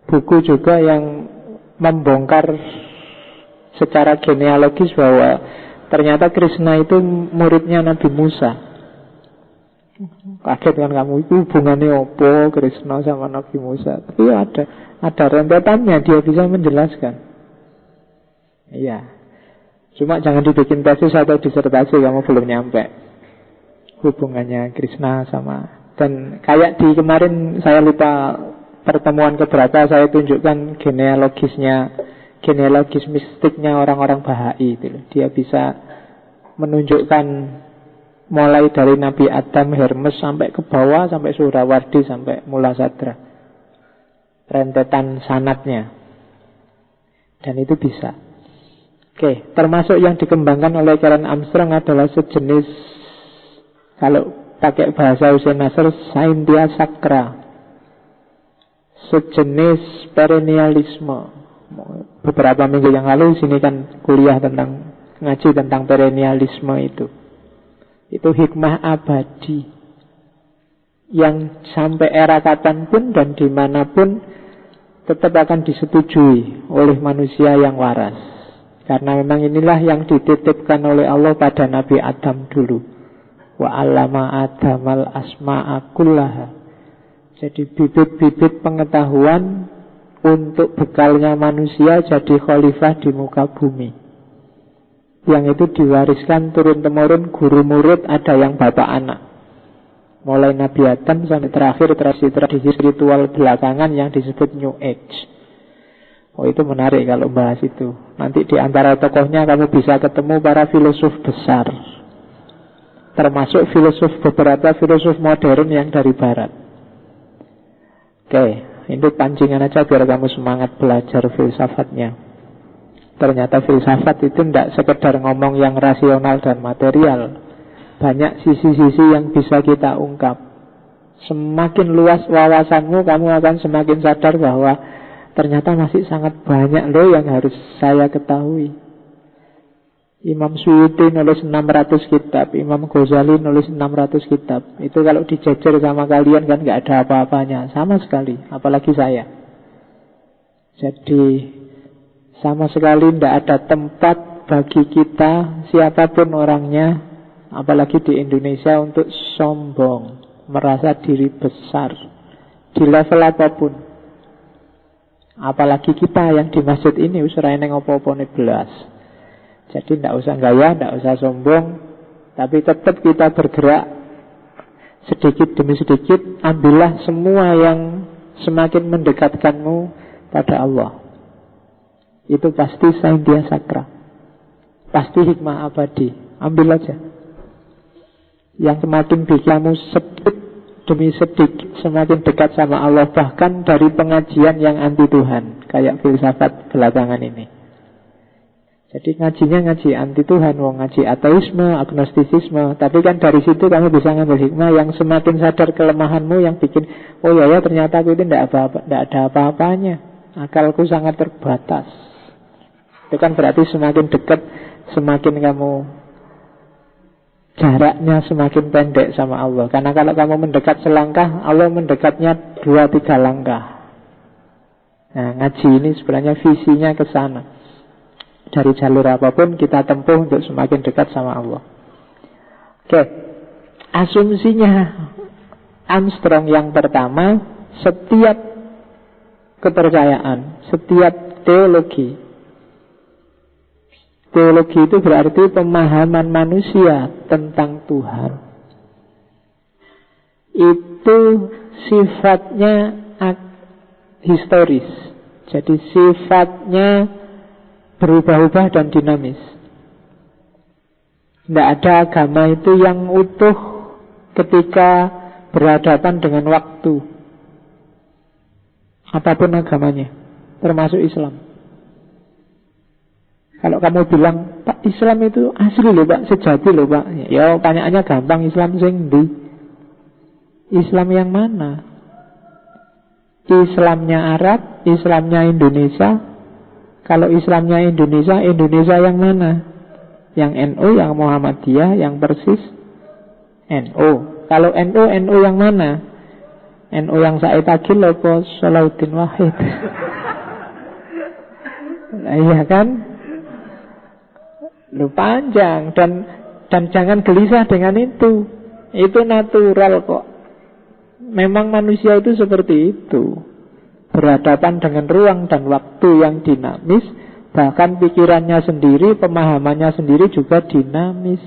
buku juga yang membongkar secara genealogis bahwa ternyata Krishna itu muridnya Nabi Musa. Kaget kan kamu, itu hubungannya apa Krishna sama Nabi Musa? Tapi ada rentetannya, dia bisa menjelaskan. Iya. Cuma jangan dibikin tesis atau disertasi, kamu belum nyampe hubungannya Krishna sama. Dan kayak di kemarin saya lupa pertemuan keberapa saya tunjukkan genealogis mistiknya orang-orang Bahai itu. Dia bisa menunjukkan mulai dari Nabi Adam, Hermes sampai ke bawah, sampai Surawardi, sampai Mulasadra, rentetan sanatnya. Dan itu bisa. Oke, termasuk yang dikembangkan oleh Karen Armstrong adalah sejenis, kalau pakai bahasa Hussein Nasr, Saintia Sakra, sejenis perennialisme. Beberapa minggu yang lalu sini kan kuliah tentang, ngaji tentang perennialisme itu. Itu hikmah abadi yang sampai era kapanpun dan dimanapun tetap akan disetujui oleh manusia yang waras. Karena memang inilah yang dititipkan oleh Allah pada Nabi Adam dulu. Wa 'allama Adamal asma'a kullaha. Jadi bibit-bibit pengetahuan untuk bekalnya manusia jadi khalifah di muka bumi. Yang itu diwariskan turun-temurun, guru murid, ada yang bapak anak. Mulai Nabi Adam sampai terakhir tradisi spiritual belakangan yang disebut New Age. Oh, itu menarik kalau bahas itu. Nanti di antara tokohnya kamu bisa ketemu para filosof besar, termasuk beberapa filosof modern yang dari barat. Oke, itu pancingan aja biar kamu semangat belajar filsafatnya. Ternyata filsafat itu tidak sekedar ngomong yang rasional dan material. Banyak sisi-sisi yang bisa kita ungkap. Semakin luas wawasanmu, kamu akan semakin sadar bahwa ternyata masih sangat banyak loh yang harus saya ketahui. Imam Suyuti nulis 600 kitab, Imam Ghazali nulis 600 kitab. Itu kalau dijajar sama kalian kan gak ada apa-apanya, sama sekali, apalagi saya. Jadi sama sekali tidak ada tempat bagi kita, siapapun orangnya, apalagi di Indonesia, untuk sombong, merasa diri besar di level apapun. Apalagi kita yang di masjid ini usrai neng opo-opo belas. Jadi tidak usah gaya, tidak usah sombong, tapi tetap kita bergerak sedikit demi sedikit. Ambillah semua yang semakin mendekatkanmu pada Allah. Itu pasti Saintia Sakra, pasti hikmah abadi. Ambil aja. Yang semakin bikin kamu sedikit demi sedikit semakin dekat sama Allah, bahkan dari pengajian yang anti Tuhan, kayak filsafat belakangan ini. Jadi ngajinya ngaji anti Tuhan, ngaji ateisme, agnostisisme, tapi kan dari situ kamu bisa ngambil hikmah yang semakin sadar kelemahanmu, yang bikin, oh ya ternyata aku itu tidak ada apa-apanya, akalku sangat terbatas. Itu kan berarti semakin dekat, semakin kamu jaraknya semakin pendek sama Allah. Karena kalau kamu mendekat selangkah, Allah mendekatnya 2-3 langkah. Nah, ngaji ini sebenarnya visinya ke sana. Dari jalur apapun kita tempuh untuk semakin dekat sama Allah. Oke, asumsinya Armstrong yang pertama, setiap kepercayaan, setiap teologi itu berarti pemahaman manusia tentang Tuhan. Itu sifatnya historis. Jadi sifatnya berubah-ubah dan dinamis. Tidak ada agama itu yang utuh ketika berhadapan dengan waktu. Apapun agamanya, termasuk Islam. Kalau kamu bilang, Pak, Islam itu asli loh Pak, sejati loh Pak, ya pertanyaannya gampang, Islam sing ndi? Islam yang mana? Islamnya Arab, Islamnya Indonesia. Kalau Islamnya Indonesia, Indonesia yang mana? Yang NU, yang Muhammadiyah, yang Persis? NU. Kalau NU yang mana? NU yang saya tagih apa Salahuddin Wahid? Nah, iya kan? Lu panjang dan jangan gelisah dengan itu. Itu natural kok. Memang manusia itu seperti itu. Berhadapan dengan ruang dan waktu yang dinamis, bahkan pikirannya sendiri, pemahamannya sendiri juga dinamis.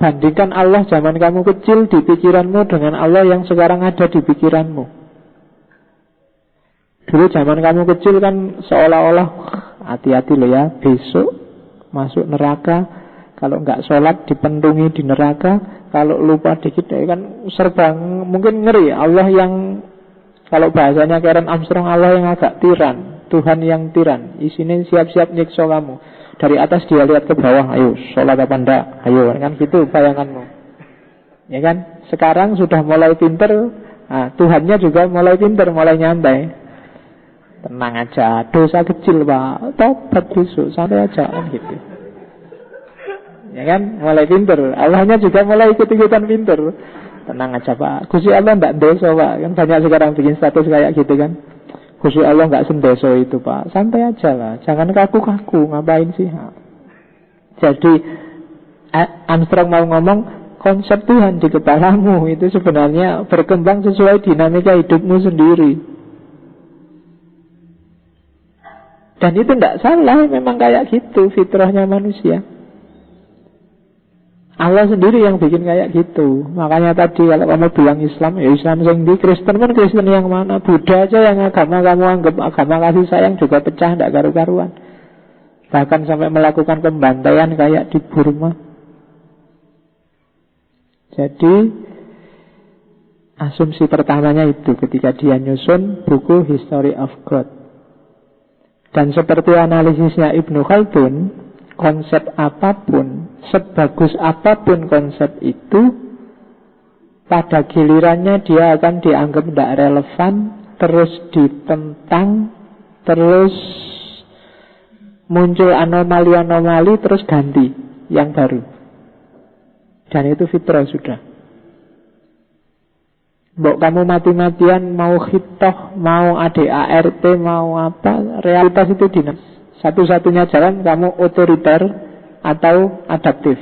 Bandingkan Allah zaman kamu kecil di pikiranmu dengan Allah yang sekarang ada di pikiranmu. Dulu zaman kamu kecil kan seolah-olah hati-hati loh ya, besok masuk neraka. Kalau nggak sholat dipentungi di neraka. Kalau lupa dikit kan serba mungkin ngeri. Allah yang, kalau bahasanya Karen Armstrong, Allah yang agak tiran, Tuhan yang tiran. Isinya siap-siap nyiksa kamu. Dari atas dia lihat ke bawah, ayo sholat apa enggak, ayo, kan gitu bayanganmu. Ya kan? Sekarang sudah mulai pinter. Nah, Tuhannya juga mulai pinter, mulai nyantai. Tenang aja, dosa kecil pak, tobat besok, santai aja kan gitu. Ya kan? Mulai pinter. Allahnya juga mulai ikut-ikutan pinter. Tenang aja pak, Gusti Allah enggak dosa pak. Kan banyak sekarang bikin status kayak gitu kan. Gusti Allah enggak sendoso itu pak. Santai aja lah, jangan kaku-kaku. Ngapain sih? Jadi Armstrong mau ngomong, konsep Tuhan di kepalamu itu sebenarnya berkembang sesuai dinamika hidupmu sendiri. Dan itu tidak salah, memang kayak gitu fitrahnya manusia. Allah sendiri yang bikin kayak gitu. Makanya tadi kalau kamu bilang Islam, ya Islam yang di, Kristen pun Kristen yang mana, Buddha aja yang agama kamu anggap agama kasih sayang juga pecah, tidak karu-karuan. Bahkan sampai melakukan pembantaian kayak di Burma. Jadi asumsi pertamanya itu ketika dia nyusun buku History of God. Dan seperti analisisnya Ibnu Khaldun, konsep apapun, sebagus apapun konsep itu, pada gilirannya dia akan dianggap tidak relevan, terus ditentang, terus muncul anomali-anomali, terus ganti yang baru. Dan itu fitrah sudah. Mbok kamu mati-matian mau khitoh, mau ADART, mau apa, realitas itu dinamis. Satu-satunya jalan kamu otoriter atau adaptif.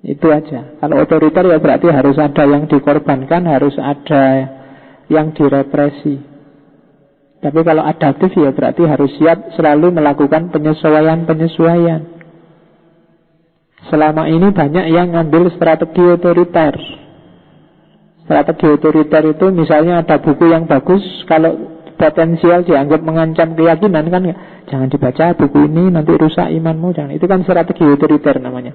Itu aja. Kalau otoriter ya berarti harus ada yang dikorbankan, harus ada yang direpresi. Tapi kalau adaptif ya berarti harus siap selalu melakukan penyesuaian-penyesuaian. Selama ini banyak yang ngambil strategi otoriter. Strategi otoriter itu misalnya ada buku yang bagus, kalau potensial dianggap mengancam keyakinan kan, jangan dibaca buku ini, nanti rusak imanmu, jangan. Itu kan strategi otoriter namanya.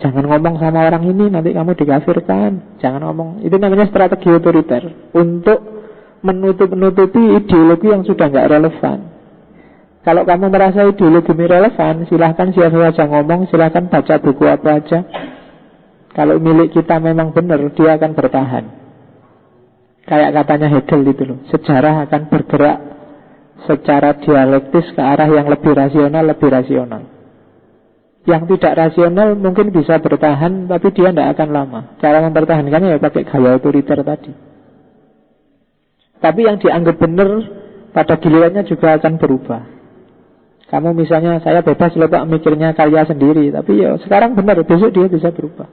Jangan ngomong sama orang ini, nanti kamu dikafirkan. Jangan ngomong, itu namanya strategi otoriter. Untuk menutup-nutupi ideologi yang sudah nggak relevan. Kalau kamu merasa ideologi ini relevan, silahkan siapa saja ngomong, silahkan baca buku apa aja. Kalau milik kita memang benar, dia akan bertahan. Kayak katanya Hegel itu loh, sejarah akan bergerak secara dialektis ke arah yang lebih rasional. Yang tidak rasional mungkin bisa bertahan, tapi dia tidak akan lama. Cara mempertahankannya ya pakai gaya otoriter tadi. Tapi yang dianggap benar pada gilirannya juga akan berubah. Kamu misalnya, saya bebas loh Pak mikirnya karya sendiri, tapi ya sekarang benar, besok dia bisa berubah.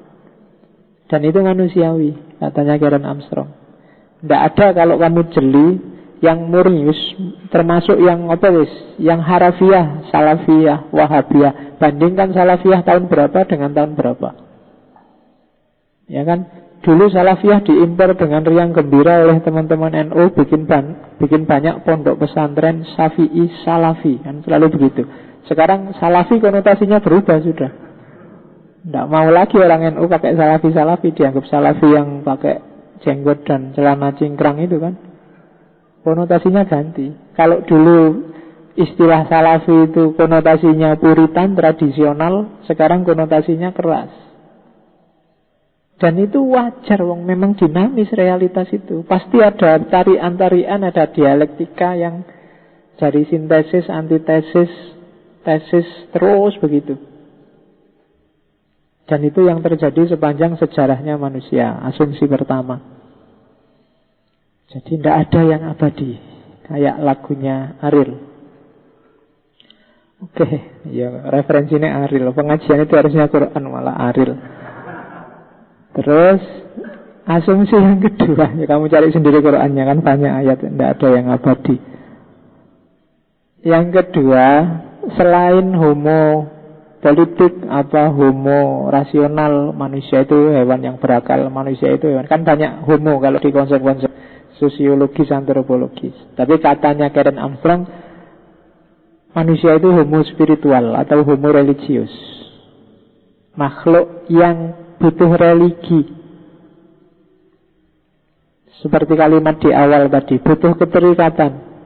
Dan itu manusiawi, katanya Karen Armstrong. Tidak ada kalau kamu jeli yang murni, termasuk yang apa wis, yang harafiah, salafiyah, wahabiyah. Bandingkan salafiyah tahun berapa dengan tahun berapa. Ya kan? Dulu salafiyah diimpor dengan riang gembira oleh teman-teman NU, bikin banyak pondok pesantren Syafi'i Salafi, kan selalu begitu. Sekarang Salafi konotasinya berubah sudah. Tidak mau lagi orang NU pakai Salafi, dianggap Salafi yang pakai jenggot dan celana cingkrang itu kan, konotasinya ganti. Kalau dulu istilah Salafi itu konotasinya puritan, tradisional, sekarang konotasinya keras. Dan itu wajar, wong memang dinamis realitas itu. Pasti ada tarian-tarian, ada dialektika yang dari sintesis, antitesis, tesis, terus begitu. Dan itu yang terjadi sepanjang sejarahnya manusia. Asumsi pertama. Jadi tidak ada yang abadi. Kayak lagunya Ariel. Oke, ya referensinya Ariel. Pengajian itu harusnya Quran, malah Ariel. Terus asumsi yang kedua, ya kamu cari sendiri Qurannya, kan banyak ayat, tidak ada yang abadi. Yang kedua, selain homo politik, homo rasional, manusia itu hewan yang berakal, manusia itu hewan. Kan banyak homo kalau di konsep-konsep sosiologis, antropologis. Tapi katanya Karen Armstrong, manusia itu homo spiritual atau homo religius, makhluk yang butuh religi. Seperti kalimat di awal tadi, butuh keterikatan.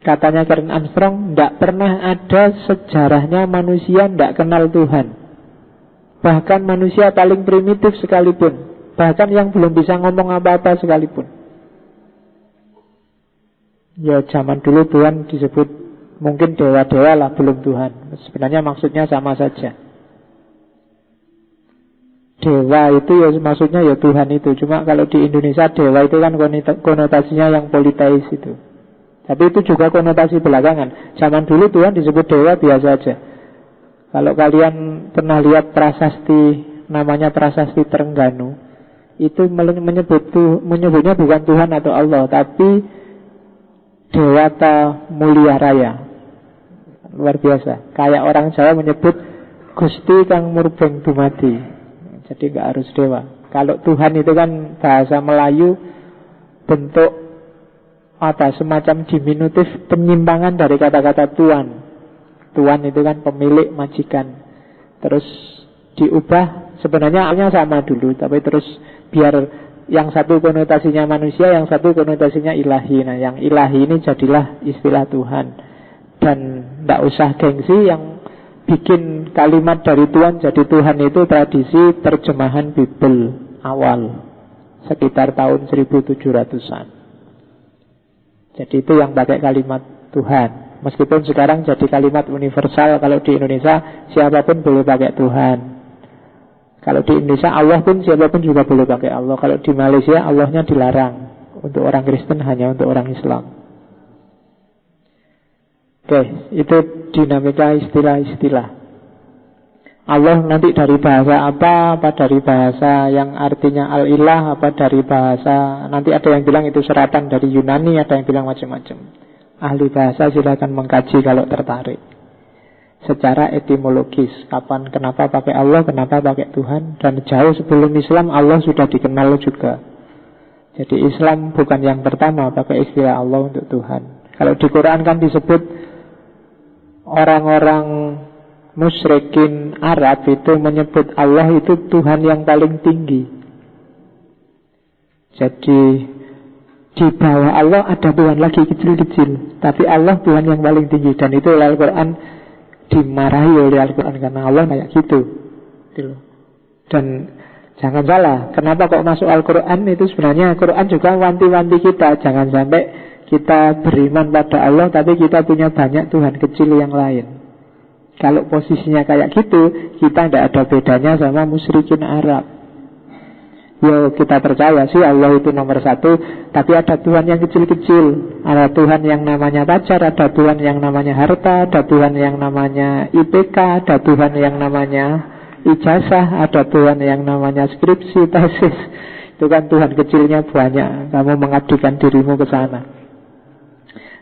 Katanya Karen Armstrong, tidak pernah ada sejarahnya manusia tidak kenal Tuhan. Bahkan manusia paling primitif sekalipun, bahkan yang belum bisa ngomong apa-apa sekalipun. Ya zaman dulu Tuhan disebut mungkin dewa-dewa lah, belum Tuhan. Sebenarnya maksudnya sama saja. Dewa itu ya maksudnya ya Tuhan itu. Cuma kalau di Indonesia dewa itu kan konotasinya yang politeis itu. Tapi itu juga konotasi belakangan. Zaman dulu Tuhan disebut dewa biasa aja. Kalau kalian pernah lihat prasasti, namanya prasasti Trengganu, itu menyebutnya bukan Tuhan atau Allah, tapi Dewata Mulia Raya. Luar biasa. Kayak orang Jawa menyebut Gusti Kang Murbeng Dumadi. Jadi nggak harus dewa. Kalau Tuhan itu kan bahasa Melayu, bentuk semacam diminutif penyimpangan dari kata-kata tuan. Tuan itu kan pemilik, majikan. Terus diubah, sebenarnya awalnya sama dulu, tapi terus biar yang satu konotasinya manusia, yang satu konotasinya ilahi. Nah, yang ilahi ini jadilah istilah Tuhan. Dan tidak usah gengsi, yang bikin kalimat dari Tuhan jadi Tuhan itu tradisi terjemahan Bible awal, sekitar tahun 1700-an. Jadi itu yang pakai kalimat Tuhan. Meskipun sekarang jadi kalimat universal. Kalau di Indonesia siapapun boleh pakai Tuhan. Kalau di Indonesia Allah pun siapapun juga boleh pakai Allah. Kalau di Malaysia Allahnya dilarang. Untuk orang Kristen hanya untuk orang Islam. Oke, itu dinamika istilah-istilah. Allah nanti dari bahasa apa dari bahasa yang artinya al-ilah, apa dari bahasa, nanti ada yang bilang itu seratan dari Yunani, ada yang bilang macam-macam. Ahli bahasa silakan mengkaji kalau tertarik. Secara etimologis, kenapa pakai Allah, kenapa pakai Tuhan. Dan jauh sebelum Islam Allah sudah dikenal juga. Jadi Islam bukan yang pertama pakai istilah Allah untuk Tuhan. Kalau di Quran kan disebut orang-orang musyrikin Arab itu menyebut Allah itu Tuhan yang paling tinggi. Jadi di bawah Allah ada Tuhan lagi kecil-kecil, tapi Allah Tuhan yang paling tinggi. Dan itu Al-Quran dimarahi oleh Al-Quran karena Allah kayak gitu. Dan jangan salah, kenapa kok masuk Al-Quran, itu sebenarnya Al-Quran juga wanti-wanti kita. Jangan sampai kita beriman pada Allah tapi kita punya banyak Tuhan kecil yang lain. Kalau posisinya kayak gitu, kita tidak ada bedanya sama musyrikin Arab. Ya kita percaya sih Allah itu nomor satu, tapi ada Tuhan yang kecil-kecil. Ada Tuhan yang namanya pacar, ada Tuhan yang namanya harta, ada Tuhan yang namanya IPK, ada Tuhan yang namanya ijazah, ada Tuhan yang namanya skripsi, tesis. Itu kan Tuhan kecilnya banyak. Kamu mengabdikan dirimu ke sana.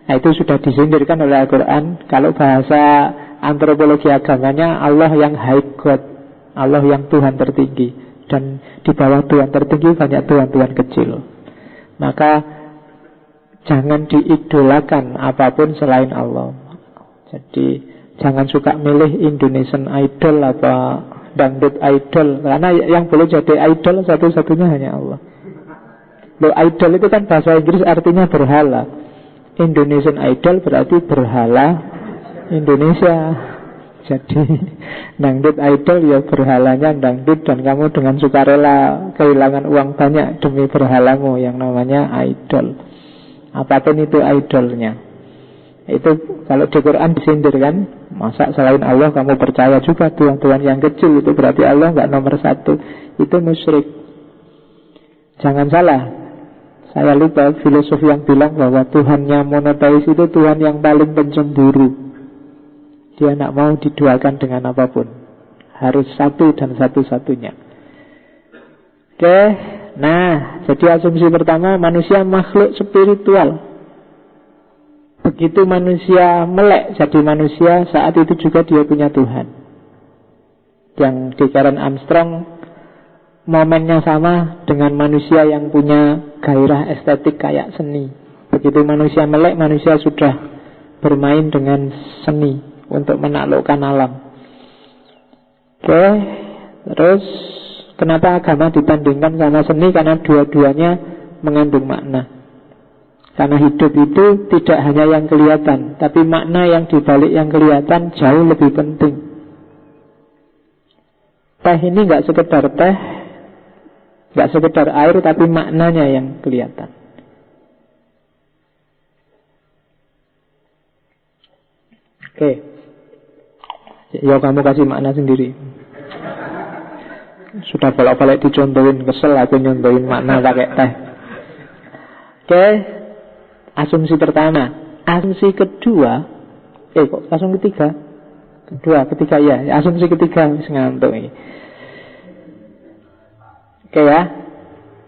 Nah itu sudah disindirkan oleh Al-Quran. Kalau bahasa antropologi agamanya, Allah yang high God, Allah yang Tuhan tertinggi. Dan di bawah Tuhan tertinggi banyak Tuhan-Tuhan kecil. Maka jangan diidolakan apapun selain Allah. Jadi jangan suka milih Indonesian Idol apa dangdut idol, karena yang boleh jadi idol satu-satunya hanya Allah. Loh, idol itu kan bahasa Inggris artinya berhala. Indonesian Idol berarti berhala Indonesia. Jadi dangdut idol ya berhalanya dangdut, dan kamu dengan sukarela kehilangan uang banyak demi berhalamu yang namanya idol. Apapun itu idolnya. Itu kalau di Quran disindir kan, masa selain Allah kamu percaya juga Tuhan-Tuhan yang kecil, itu berarti Allah nggak nomor satu. Itu musyrik. Jangan salah, Saya lupa filosof yang bilang bahwa Tuhannya monoteis itu Tuhan yang paling pencemburu. Dia tidak mau diduakan dengan apapun, harus satu dan satu-satunya. Oke, nah jadi asumsi pertama, manusia makhluk spiritual. Begitu manusia melek jadi manusia, saat itu juga dia punya Tuhan. Yang di Karen Armstrong momennya sama dengan manusia yang punya gairah estetik kayak seni. Begitu manusia melek, manusia sudah bermain dengan seni untuk menaklukkan alam. Oke, terus kenapa agama dibandingkan sama seni? Karena dua-duanya mengandung makna. Karena hidup itu tidak hanya yang kelihatan, tapi makna yang dibalik yang kelihatan jauh lebih penting. Teh ini gak sekedar teh, gak sekedar air, tapi maknanya yang kelihatan. Oke, ya kamu kasih makna sendiri. Sudah bolak-balik dicontohin, kesel aku nyontohin makna pakai teh. Oke, asumsi pertama. Asumsi kedua, kok asumsi ketiga? Ketiga ya, asumsi ketiga ngantuk ini. Oke ya,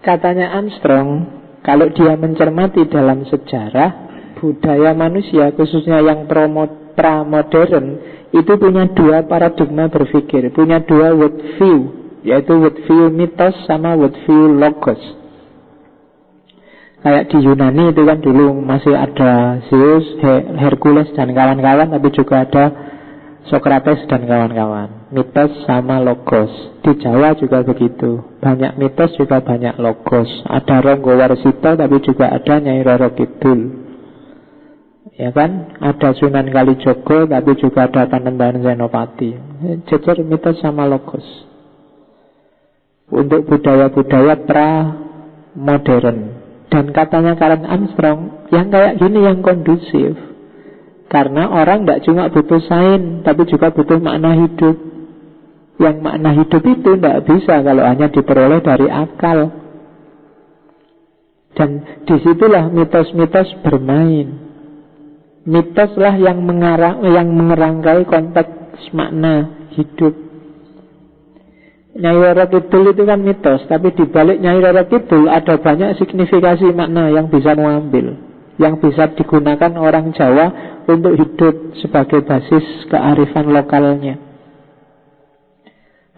katanya Armstrong, kalau dia mencermati dalam sejarah, budaya manusia khususnya yang pramodern itu punya dua paradigma berpikir, punya dua worldview, yaitu worldview mitos sama worldview logos. Kayak di Yunani itu kan dulu masih ada Zeus, Hercules dan kawan-kawan, tapi juga ada Socrates dan kawan-kawan. Mitos sama logos. Di Jawa juga begitu. Banyak mitos juga banyak logos. Ada Ronggo Warsito tapi juga ada Nyai Roro Kidul. Ya kan? Ada Sunan Kalijogo tapi juga ada Panembahan Senopati. Jejer mitos sama logos. Untuk budaya-budaya pra-modern. Dan katanya Karen Armstrong, yang kayak gini yang kondusif. Karena orang tidak cuma butuh sains, tapi juga butuh makna hidup. Yang makna hidup itu tidak bisa kalau hanya diperoleh dari akal. Dan disitulah mitos-mitos bermain. Mitoslah yang mengerangkai konteks makna hidup. Nyai Roro Kidul itu kan mitos, tapi dibalik Nyai Roro Kidul ada banyak signifikasi makna yang bisa mengambil, yang bisa digunakan orang Jawa untuk hidup sebagai basis kearifan lokalnya.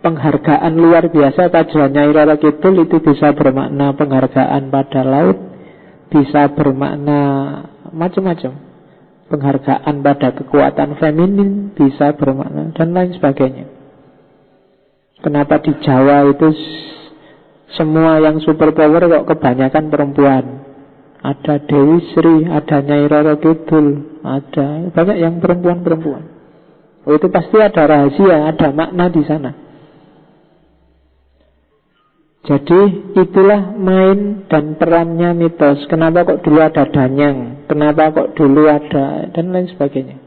Penghargaan luar biasa pada Nyai Roro Kidul itu bisa bermakna penghargaan pada laut, bisa bermakna macam-macam. Penghargaan pada kekuatan feminin bisa bermakna dan lain sebagainya. Kenapa di Jawa itu semua yang super power kok kebanyakan perempuan? Ada Dewi Sri, ada Nyai Roro Kidul, ada banyak yang perempuan-perempuan. Oh, itu pasti ada rahasia, ada makna di sana. Jadi itulah main dan perannya mitos. Kenapa kok dulu ada danyang? Kenapa kok dulu ada dan lain sebagainya.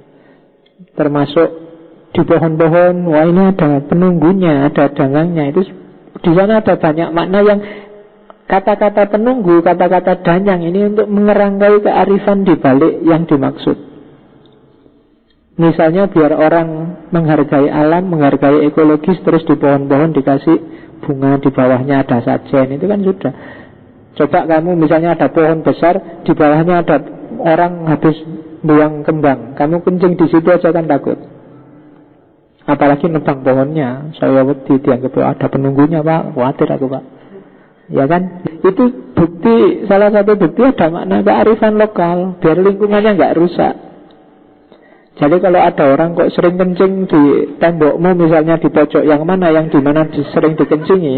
Termasuk di pohon-pohon, wah ini ada penunggunya, ada danyangnya. Itu di sana ada banyak makna yang kata-kata penunggu, kata-kata danyang ini untuk mengerangkai kearifan di balik yang dimaksud. Misalnya biar orang menghargai alam, menghargai ekologis, terus di pohon-pohon dikasih bunga, di bawahnya ada sajen, itu kan sudah. Coba kamu misalnya ada pohon besar, di bawahnya ada orang habis buang kembang, kamu kencing di situ aja kan takut. Apalagi nebang pohonnya, saya wedi dianggap ada penunggunya pak, khawatir aku pak. Ya kan, itu bukti, salah satu bukti ada makna kearifan lokal, biar lingkungannya nggak rusak. Jadi kalau ada orang kok sering kencing di tembokmu, misalnya di pojok yang mana, yang di mana sering dikencingi,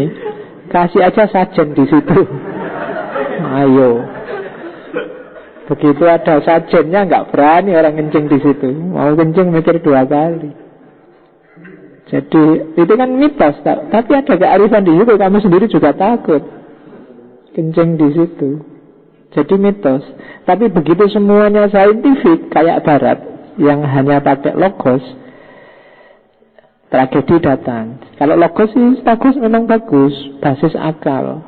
kasih aja sajen di situ. Ayo. Begitu ada sajennya nggak berani orang kencing di situ. Mau kencing mikir 2 kali. Jadi itu kan mitos, tapi ada kearifan di situ. Kamu sendiri juga takut kencing di situ. Jadi mitos. Tapi begitu semuanya saintifik kayak Barat yang hanya pakai logos, tragedi datang. Kalau logos sih bagus, memang bagus, basis akal.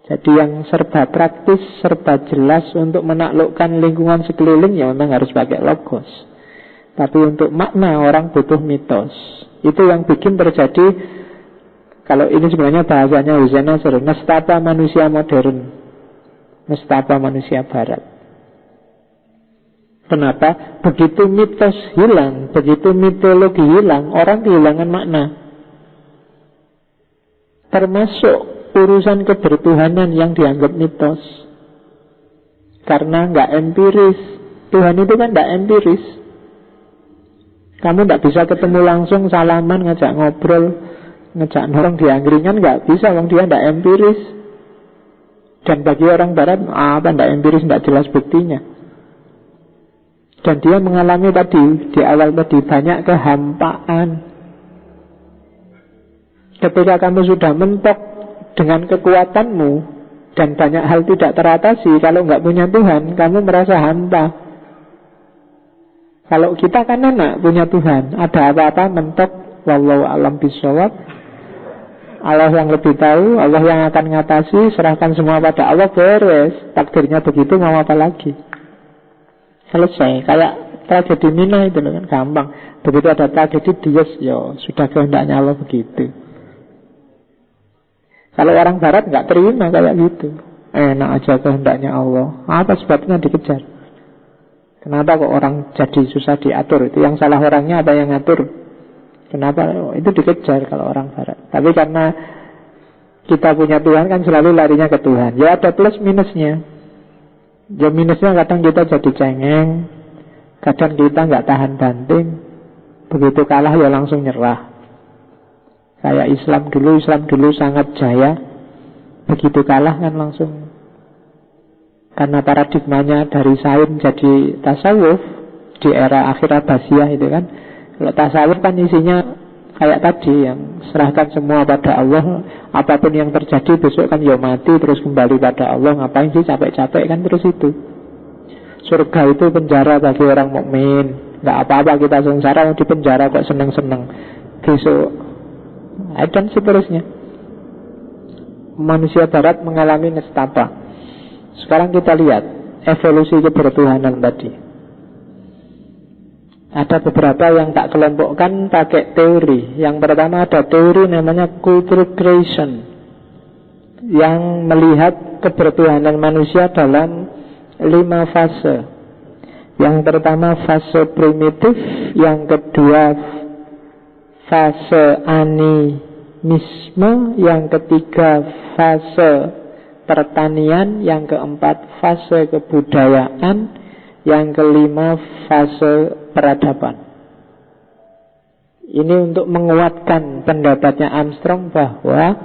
Jadi yang serba praktis, serba jelas untuk menaklukkan lingkungan sekeliling ya memang harus pakai logos. Tapi untuk makna orang butuh mitos. Itu yang bikin terjadi, kalau ini sebenarnya bahasanya Hussein Nasr, nestapa manusia modern, nestapa manusia barat. Kenapa? Begitu mitos hilang, begitu mitologi hilang, orang kehilangan makna. Termasuk urusan kebertuhanan yang dianggap mitos. Karena nggak empiris. Tuhan itu kan nggak empiris. Kamu nggak bisa ketemu langsung, salaman, ngajak ngobrol, ngejak orang di angkringan, nggak bisa, wong dia nggak empiris. Dan bagi orang barat, apa nggak empiris, nggak jelas buktinya. Dan dia mengalami tadi, di awal tadi, banyak kehampaan. Ketika kamu sudah mentok dengan kekuatanmu dan banyak hal tidak teratasi, kalau nggak punya Tuhan, kamu merasa hampa. Kalau kita kan anak punya Tuhan, ada apa-apa mentok, wallahu a'lam bishawab. Allah yang lebih tahu, Allah yang akan ngatasi, serahkan semua pada Allah, beres. Takdirnya begitu, mau apa lagi? Selesai. Kayak tragedi Mina itu kan gampang. Begitu ada tragedi Dies, ya sudah kehendaknya Allah begitu. Kalau orang barat nggak terima kayak gitu. Enak aja kehendaknya Allah. Apa sebabnya dikejar? Kenapa kok orang jadi susah diatur? Itu yang salah orangnya apa yang ngatur? Kenapa? Itu dikejar kalau orang barat. Tapi karena kita punya Tuhan kan selalu larinya ke Tuhan. Ya ada plus minusnya. Ya minusnya kadang kita jadi cengeng, kadang kita nggak tahan banting. Begitu kalah ya langsung nyerah. Kayak Islam dulu sangat jaya. Begitu kalah kan langsung. Karena paradigmanya dari sains jadi tasawuf di era akhir Abbasiyah itu kan. Kalau tasawuf kan isinya kayak tadi, yang serahkan semua pada Allah. Apapun yang terjadi besok kan ya mati, terus kembali pada Allah. Ngapain sih capek-capek kan, terus itu. Surga itu penjara bagi orang mukmin. Nggak apa-apa kita sengsara, di penjara kok seneng-seneng. Besok dan seterusnya. Manusia barat mengalami nestapa. Sekarang kita lihat evolusi kebertuhanan tadi. Ada beberapa yang tak kelompokkan pakai teori. Yang pertama ada teori namanya cultural creation, yang melihat kebertuhanan manusia dalam 5 fase. Yang pertama fase primitif, yang kedua fase animisme, yang ketiga fase pertanian, yang keempat fase kebudayaan, yang kelima fase peradaban. Ini untuk menguatkan pendapatnya Armstrong bahwa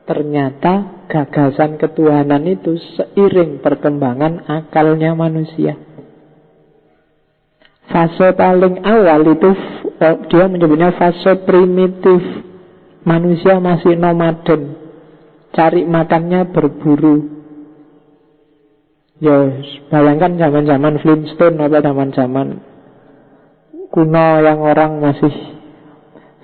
ternyata gagasan ketuhanan itu seiring perkembangan akalnya manusia. Fase paling awal itu dia menyebutnya fase primitif. Manusia masih nomaden, cari makannya berburu. Ya, bayangkan zaman-zaman Flintstone atau zaman-zaman kuno yang orang masih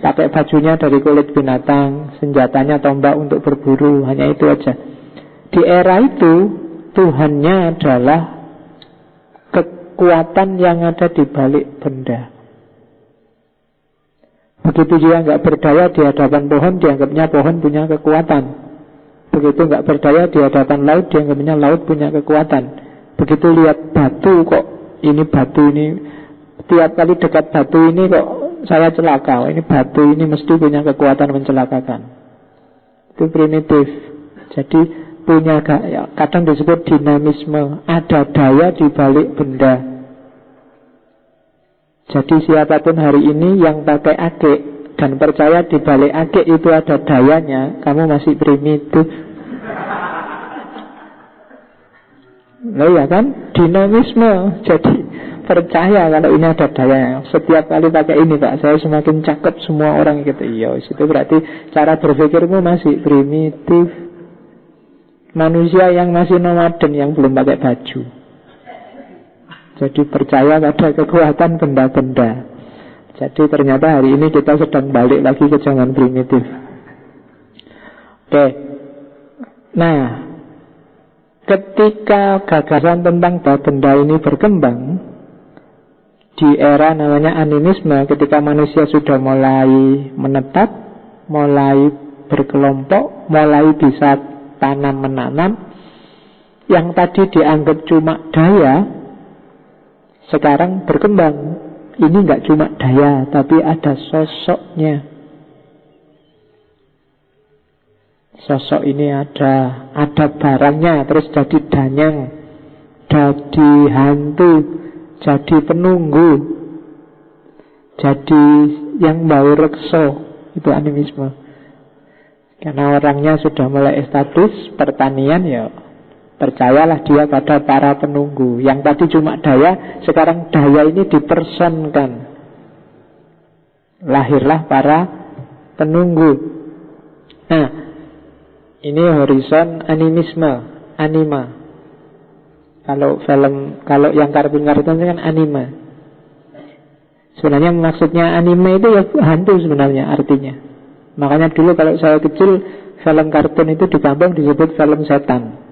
pakai bajunya dari kulit binatang, senjatanya tombak untuk berburu, hanya itu aja. Di era itu Tuhannya adalah kekuatan yang ada di balik benda. Begitu dia nggak berdaya di hadapan pohon, dianggapnya pohon punya kekuatan. Begitu nggak berdaya di hadapan laut, dianggapnya laut punya kekuatan. Begitu lihat batu, kok ini batu ini, tiap kali dekat batu ini kok saya celaka. Ini batu ini mesti punya kekuatan mencelakakan. Itu primitif. Jadi punya, kadang disebut dinamisme, ada daya di balik benda. Jadi siapapun hari ini yang pakai akik dan percaya di balik akik itu ada dayanya, kamu masih primitif. Nah ya kan, dinamisme. Jadi percaya kalau ini ada dayanya. Setiap kali pakai ini Pak, saya semakin cakep, semua orang gitu. Iya, itu berarti cara berpikirmu masih primitif. Manusia yang masih nomaden, yang belum pakai baju. Jadi percaya pada kekuatan benda-benda. Jadi ternyata hari ini kita sedang balik lagi ke zaman primitif. Oke. Nah, ketika gagasan tentang benda ini berkembang di era namanya animisme, ketika manusia sudah mulai menetap, mulai berkelompok, mulai bisa tanam-menanam, yang tadi dianggap cuma daya, sekarang berkembang. Ini nggak cuma daya, tapi ada sosoknya. Sosok ini ada barangnya, terus jadi danyang, jadi hantu, jadi penunggu, jadi yang bau rekso. Itu animisme. Karena orangnya sudah mulai establish pertanian, ya percayalah dia pada para penunggu. Yang tadi cuma daya, sekarang daya ini dipersonkan. Lahirlah para penunggu. Nah, ini horizon animisme, anima. Kalau yang kartun-kartun itu kan anime. Sebenarnya maksudnya anime itu ya hantu sebenarnya artinya. Makanya dulu kalau saya kecil, film kartun itu di kampung disebut film setan.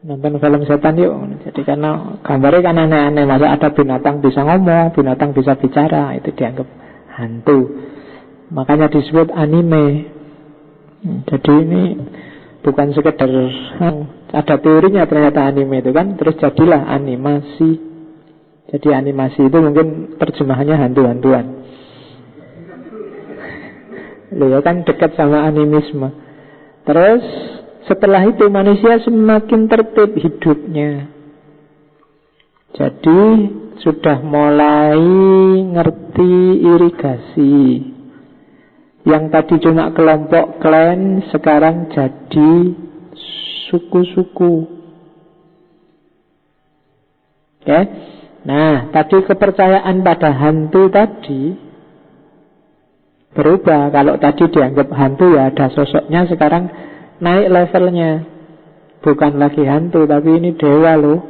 Nonton film setan yuk. Jadi karena gambarnya kan aneh-aneh. Masa ada binatang bisa ngomong, binatang bisa bicara, itu dianggap hantu. Makanya disebut anime. Jadi ini bukan sekedar ada teorinya ternyata anime itu kan. Terus jadilah animasi. Jadi animasi itu mungkin terjemahannya hantu-hantuan. Loh kan dekat sama animisme. Terus setelah itu manusia semakin tertib hidupnya. Jadi sudah mulai ngerti irigasi. Yang tadi cuma kelompok klan, sekarang jadi suku-suku. Oke? Nah, tadi kepercayaan pada hantu tadi berubah. Kalau tadi dianggap hantu ya ada sosoknya, sekarang naik levelnya. Bukan lagi hantu, tapi ini dewa loh.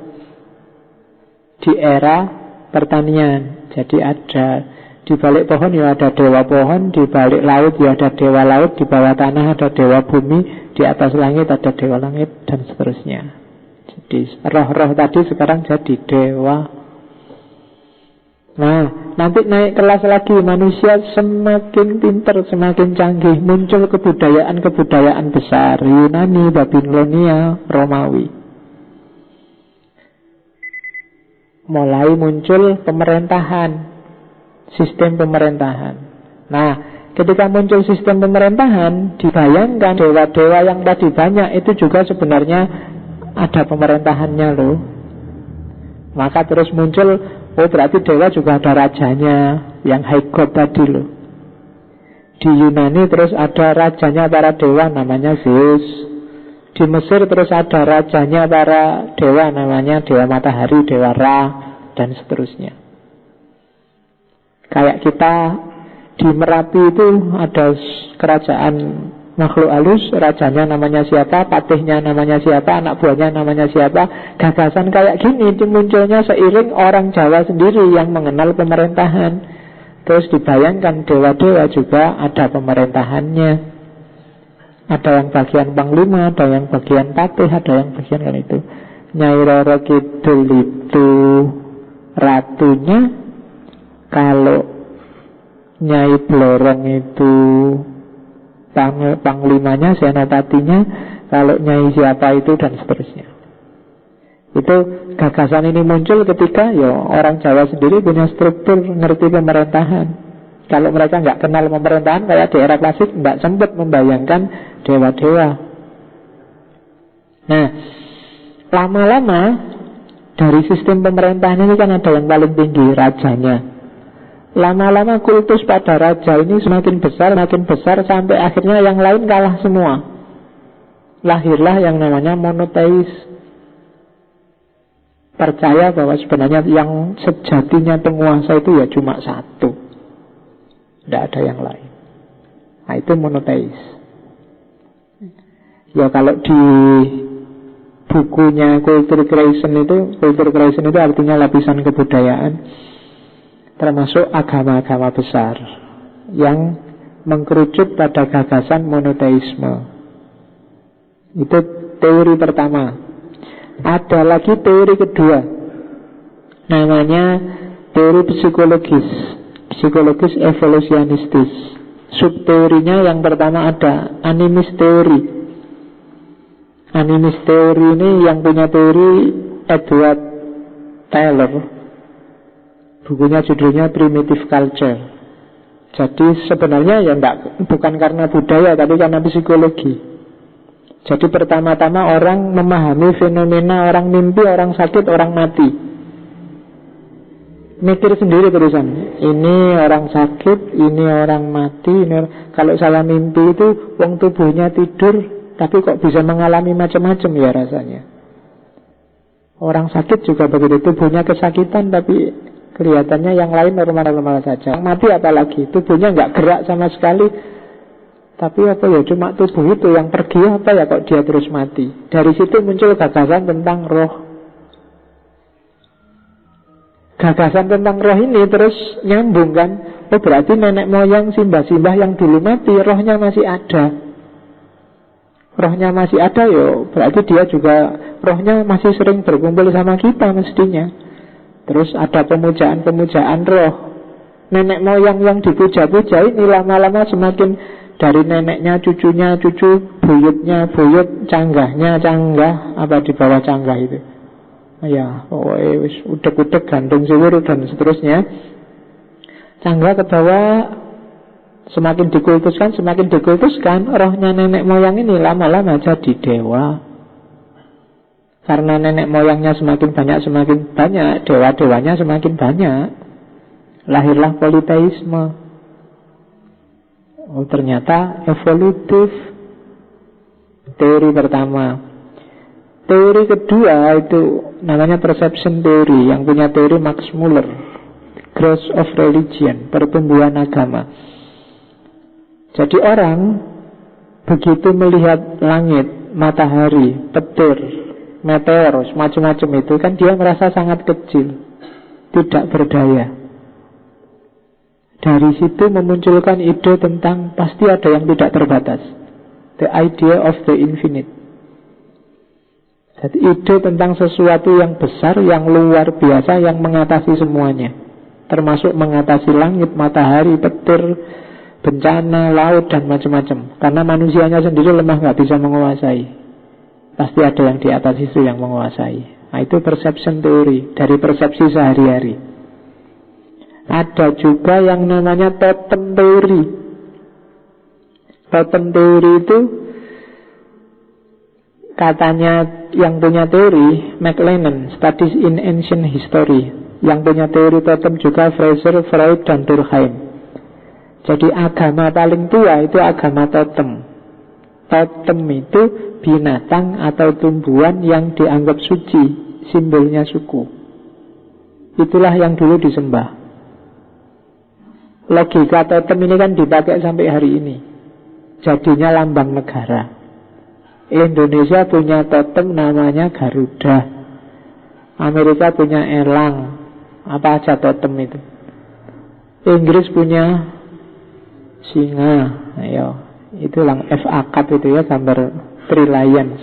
Di era pertanian. Jadi ada di balik pohon ya ada dewa pohon, di balik laut ya ada dewa laut, di bawah tanah ada dewa bumi, di atas langit ada dewa langit, dan seterusnya. Jadi roh-roh tadi sekarang jadi dewa. Nah, nanti naik kelas lagi, manusia semakin pintar, semakin canggih. Muncul kebudayaan-kebudayaan besar, Yunani, Babilonia, Romawi. Mulai muncul pemerintahan, sistem pemerintahan. Nah, ketika muncul sistem pemerintahan, dibayangkan dewa-dewa yang tadi banyak itu juga sebenarnya ada pemerintahannya loh. Maka terus muncul, oh berarti dewa juga ada rajanya, yang high god tadi loh. Di Yunani terus ada rajanya para dewa namanya Zeus. Di Mesir terus ada rajanya para dewa namanya dewa matahari, dewa Ra, dan seterusnya. Kayak kita di Merapi itu ada kerajaan makhluk halus, rajanya namanya siapa, patihnya namanya siapa, anak buahnya namanya siapa. Gagasan kayak gini itu munculnya seiring orang Jawa sendiri yang mengenal pemerintahan. Terus dibayangkan dewa-dewa juga ada pemerintahannya. Ada yang bagian panglima, ada yang bagian patih, ada yang bagian kan itu. Nyai Roro Kidul itu ratunya. Kalau Nyai Blorong itu panglimanya, senopatinya. Kalau Nyai siapa itu, dan seterusnya. Itu gagasan ini muncul ketika ya orang Jawa sendiri punya struktur ngerti pemerintahan. Kalau mereka nggak kenal pemerintahan kayak di era klasik, nggak sempat membayangkan dewa-dewa. Nah, lama-lama dari sistem pemerintahan ini kan ada yang paling tinggi, rajanya. Lama-lama kultus pada raja ini semakin besar sampai akhirnya yang lain kalah semua. Lahirlah yang namanya monoteis. Percaya bahwa sebenarnya yang sejatinya penguasa itu ya cuma satu. Tidak ada yang lain. Nah itu monoteis. Ya kalau di bukunya Culture Creation itu artinya lapisan kebudayaan, termasuk agama-agama besar yang mengkerucut pada gagasan monoteisme. Itu teori pertama. Ada lagi teori kedua, namanya teori psikologis evolusionistis. Subteorinya yang pertama ada animist teori. Animist teori ini yang punya teori Edward Taylor. Bukunya judulnya Primitive Culture. Jadi sebenarnya ya bukan karena budaya, tapi karena psikologi. Jadi pertama-tama orang memahami fenomena orang mimpi, orang sakit, orang mati. Mikir sendiri terusan. Ini orang sakit, ini orang mati. Kalau salah mimpi itu wong tubuhnya tidur, tapi kok bisa mengalami macam-macam ya rasanya. Orang sakit juga begitu, tubuhnya kesakitan tapi kelihatannya yang lain normal-normal saja. Yang mati apalagi, tubuhnya nggak gerak sama sekali, tapi apa ya, cuma tubuh itu yang pergi, apa ya kok dia terus mati. Dari situ muncul gagasan tentang roh. Gagasan tentang roh ini terus nyambung kan. Oh berarti nenek moyang simbah-simbah yang dulu mati, rohnya masih ada. Rohnya masih ada yo, berarti dia juga rohnya masih sering berkumpul sama kita mestinya. Terus ada pemujaan-pemujaan roh. Nenek moyang yang dipuja-puja ini lama-lama semakin dari neneknya, cucunya, cucu, buyutnya, buyut, canggahnya, canggah, apa di bawah canggah itu. Ya, udek-udek, gantung siwur, dan seterusnya. Canggah ke bawah, semakin dikultuskan, rohnya nenek moyang ini lama-lama jadi dewa. Karena nenek moyangnya semakin banyak, dewa-dewanya semakin banyak. Lahirlah politeisme. Oh ternyata evolutif. Teori pertama. Teori kedua itu namanya perception theory. Yang punya teori Max Muller, Growth of Religion, pertumbuhan agama. Jadi orang begitu melihat langit, matahari, petir, meteor, macam-macam itu kan dia merasa sangat kecil, tidak berdaya. Dari situ memunculkan ide tentang pasti ada yang tidak terbatas. The idea of the infinite. Jadi ide tentang sesuatu yang besar, yang luar biasa, yang mengatasi semuanya. Termasuk mengatasi langit, matahari, petir, bencana, laut, dan macam-macam. Karena manusianya sendiri lemah, gak bisa menguasai. Pasti ada yang di atas itu yang menguasai. Nah itu perception theory, dari persepsi sehari-hari. Ada juga yang namanya totem theory. Totem theory itu katanya yang punya teori McLennan, Studies in Ancient History. Yang punya teori totem juga Fraser, Freud, dan Durkheim. Jadi agama paling tua itu agama totem. Totem itu binatang atau tumbuhan yang dianggap suci, simbolnya suku. Itulah yang dulu disembah. Logika totem ini kan dipakai sampai hari ini. Jadinya lambang negara. Indonesia punya totem namanya Garuda. Amerika punya elang. Apa aja totem itu. Inggris punya singa. Ayo, itu lang FA Cup itu ya, gambar Three Lions.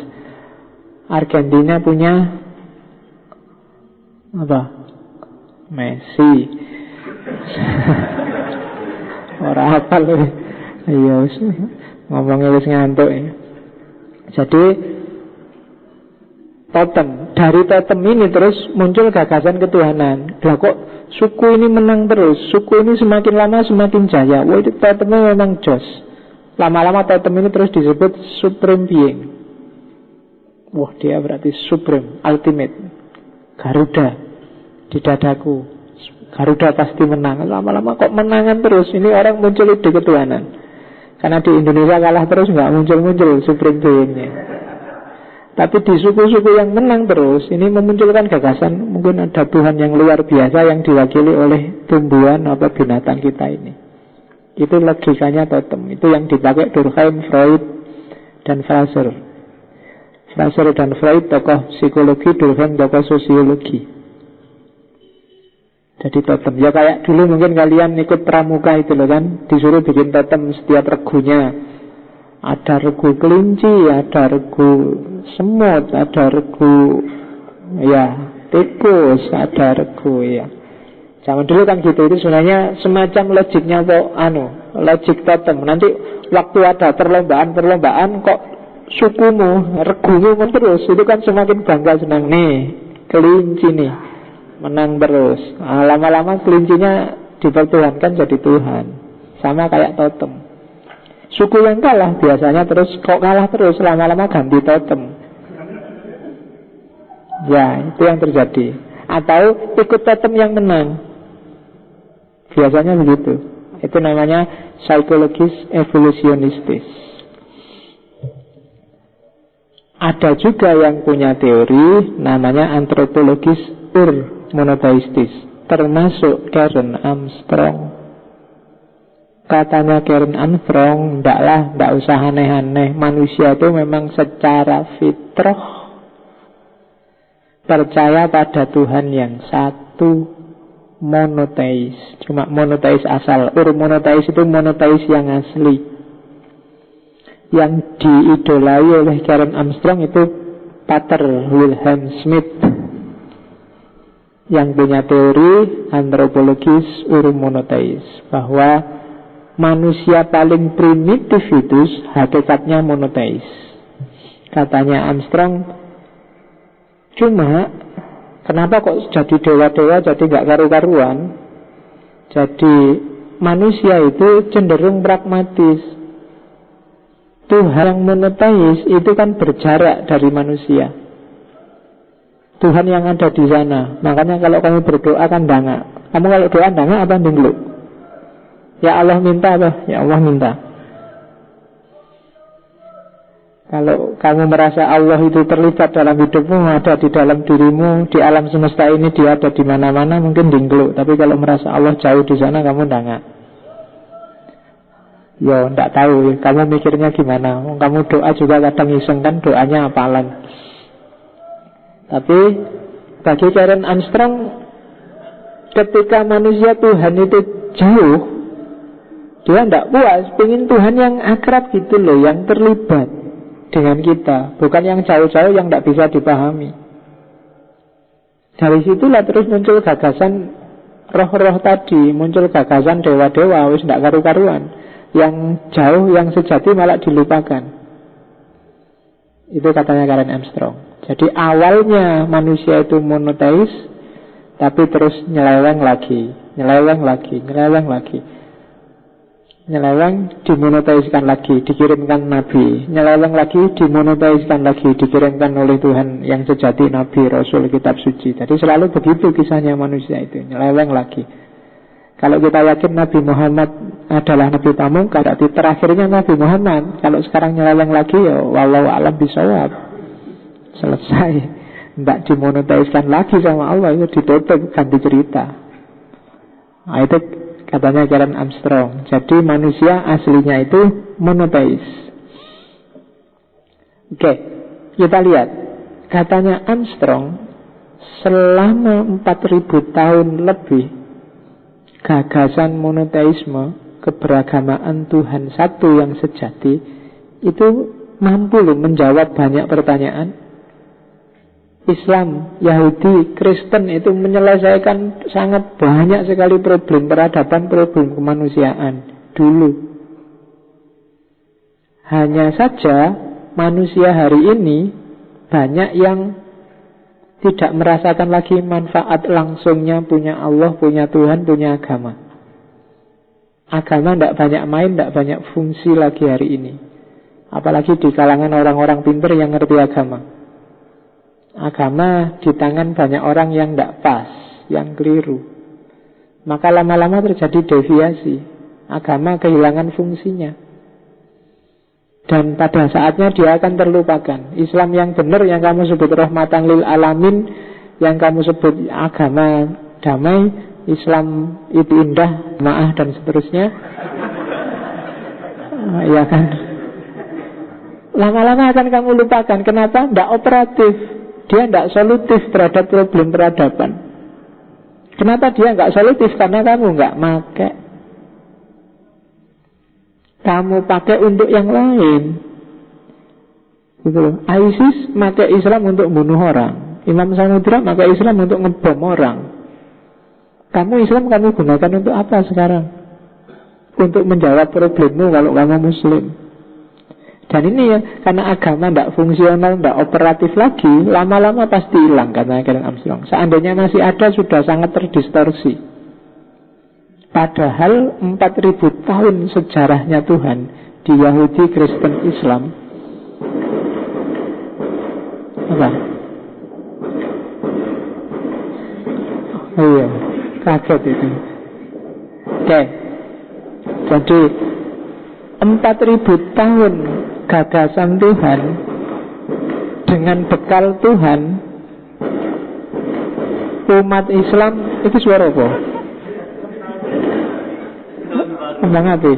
Argentina punya apa? Messi. Orang apa loh? Ayo, ngomongnya wis ngantuk ya. Jadi totem, dari totem ini terus muncul gagasan ketuhanan. Lah kok suku ini menang terus, suku ini semakin lama semakin jaya. Wah itu totemnya memang jos. Lama-lama totem ini terus disebut supreme being. Wah dia berarti supreme, ultimate. Garuda di dadaku, Garuda pasti menang. Lama-lama kok menangan terus. Ini orang muncul ide ketuhanan. Karena di Indonesia kalah terus, nggak muncul-muncul supreme beingnya. Tapi di suku-suku yang menang terus, ini memunculkan gagasan mungkin ada Tuhan yang luar biasa yang diwakili oleh tumbuhan atau binatang kita ini. Itu logikanya totem. Itu yang dipakai Durkheim, Freud, dan Fraser. Fraser dan Freud tokoh psikologi, Durkheim tokoh sosiologi. Jadi totem. Ya kayak dulu mungkin kalian ikut pramuka itu loh kan, disuruh bikin totem setiap regunya. Ada regu kelinci, ada regu semut, ada regu tikus, ada regu ya. Zaman dulu kan gitu. Itu sebenarnya semacam logiknya logik totem. Nanti waktu ada perlombaan kok sukumu, regumu terus, itu kan semakin bangga senang. Nih kelinci nih menang terus. Lama-lama kelincinya dipertuhankan jadi Tuhan. Sama kayak totem. Suku yang kalah biasanya terus kok kalah terus, lama-lama ganti totem. Ya, itu yang terjadi. Atau ikut totem yang menang. Biasanya begitu. Itu namanya psikologis evolusionistis. Ada juga yang punya teori namanya antropologis monoteistis, termasuk Karen Armstrong. Katanya Karen Armstrong, ndak usah aneh-aneh. Manusia itu memang secara fitrah percaya pada Tuhan yang satu, monoteis. Cuma monoteis asal. Monoteis itu monoteis yang asli. Yang diidolai oleh Karen Armstrong itu Pater Wilhelm Schmidt, yang punya teori antropologis monoteis, bahwa manusia paling primitif itu hakikatnya monoteis. Katanya Armstrong, cuma kenapa kok jadi dewa-dewa jadi gak karu-karuan? Jadi manusia itu cenderung pragmatis. Tuhan yang monoteis itu kan berjarak dari manusia. Tuhan yang ada di sana. Makanya kalau kamu berdoa kan dangak. Kamu kalau doa dangak apa dengluk? Ya Allah minta apa? Ya Allah minta. Kalau kamu merasa Allah itu terlibat dalam hidupmu, ada di dalam dirimu, di alam semesta ini, dia ada di mana-mana, mungkin dengluk. Tapi kalau merasa Allah jauh di sana, kamu dangak. Ya, enggak tahu. Kamu mikirnya gimana? Kamu doa juga kadang iseng kan, doanya hafalan. Tapi bagi Karen Armstrong, ketika manusia Tuhan itu jauh, dia enggak puas, pengen Tuhan yang akrab gitu loh, yang terlibat dengan kita, bukan yang jauh-jauh yang enggak bisa dipahami. Dari situlah terus muncul gagasan roh-roh tadi, muncul gagasan dewa-dewa, wis enggak karu-karuan. Yang jauh, yang sejati malah dilupakan. Itu katanya Karen Armstrong. Jadi awalnya manusia itu monoteis, tapi terus nyeleweng lagi, dimonoteiskan lagi, dikirimkan nabi, nyeleweng lagi, dimonoteiskan lagi, dikirimkan oleh Tuhan yang sejati, nabi, rasul, kitab suci. Jadi selalu begitu kisahnya manusia itu, nyeleweng lagi. Kalau kita yakin Nabi Muhammad adalah Nabi Pamungkas, berarti terakhirnya Nabi Muhammad. Kalau sekarang nyeleweng lagi, ya wallahu a'lam bishawab. Selesai. Tidak dimonoteiskan lagi sama Allah, itu ditutup, ganti cerita. Nah, itu katanya Karen Armstrong. Jadi manusia aslinya itu monoteis. Oke, kita lihat. Katanya Armstrong, selama 4.000 tahun lebih, gagasan monoteisme, keberagamaan Tuhan satu yang sejati, itu mampu loh menjawab banyak pertanyaan. Islam, Yahudi, Kristen itu menyelesaikan sangat banyak sekali problem peradaban, problem kemanusiaan dulu. Hanya saja manusia hari ini banyak yang tidak merasakan lagi manfaat langsungnya punya Allah, punya Tuhan, punya agama. Agama tidak banyak main, tidak banyak fungsi lagi hari ini. Apalagi di kalangan orang-orang pintar yang ngerti agama. Agama di tangan banyak orang yang tidak pas, yang keliru. Maka lama-lama terjadi deviasi. Agama kehilangan fungsinya. Dan pada saatnya dia akan terlupakan. Islam yang benar, yang kamu sebut rahmatan lil alamin, yang kamu sebut agama damai, Islam itu indah, maaf dan seterusnya, ya kan, lama-lama akan kamu lupakan. Kenapa? Tidak operatif. Dia tidak solutif terhadap problem peradaban. Kenapa dia tidak solutif? Karena kamu tidak pakai. kamu pakai untuk yang lain. Gitu loh. ISIS pakai Islam untuk bunuh orang. Imam Samudra pakai Islam untuk ngebom orang. Kamu Islam kamu gunakan untuk apa sekarang? Untuk menjawab problemmu kalau kamu Muslim. Dan ini ya, karena agama tidak fungsional, tidak operatif lagi, lama-lama pasti hilang, kata Karen Armstrong. Seandainya masih ada, sudah sangat terdistorsi. Padahal 4.000 tahun sejarahnya Tuhan di Yahudi, Kristen, Islam. Apa? Oh iya, kaget itu. Oke. Jadi 4.000 tahun gagasan Tuhan dengan bekal Tuhan, umat Islam itu suara apa? Kembang api.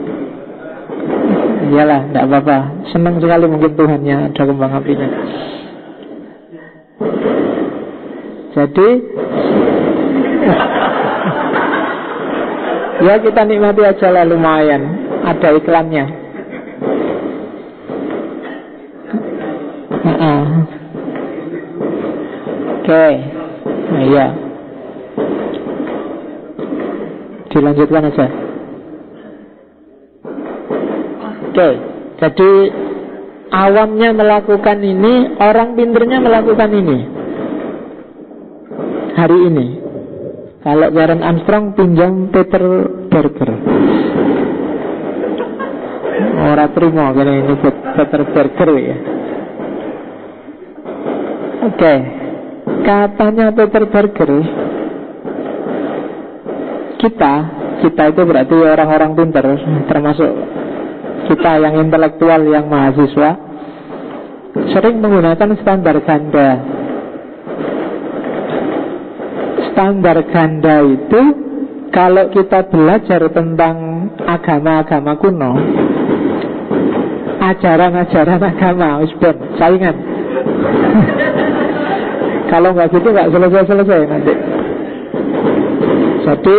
Iyalah, tidak apa-apa. Senang sekali mungkin Tuhannya ada kembang apinya. Jadi ya kita nikmati aja lah, lumayan. Ada iklannya. Oke. Nah, iya. Dilanjutkan aja. Oke. Jadi awamnya melakukan ini, orang pinternya melakukan ini. Hari ini. Kalau Karen Armstrong pinjam Peter Berger. Orang terima karena ini Peter Berger ya. Oke. Katanya Peter Berger, kita itu berarti orang-orang pintar, termasuk kita yang intelektual, yang mahasiswa, sering menggunakan standar ganda. Standar ganda itu kalau kita belajar tentang agama-agama kuno, ajaran-ajaran agama, usbon, saingan. Kalau nggak gitu nggak selesai-selesai nanti. Jadi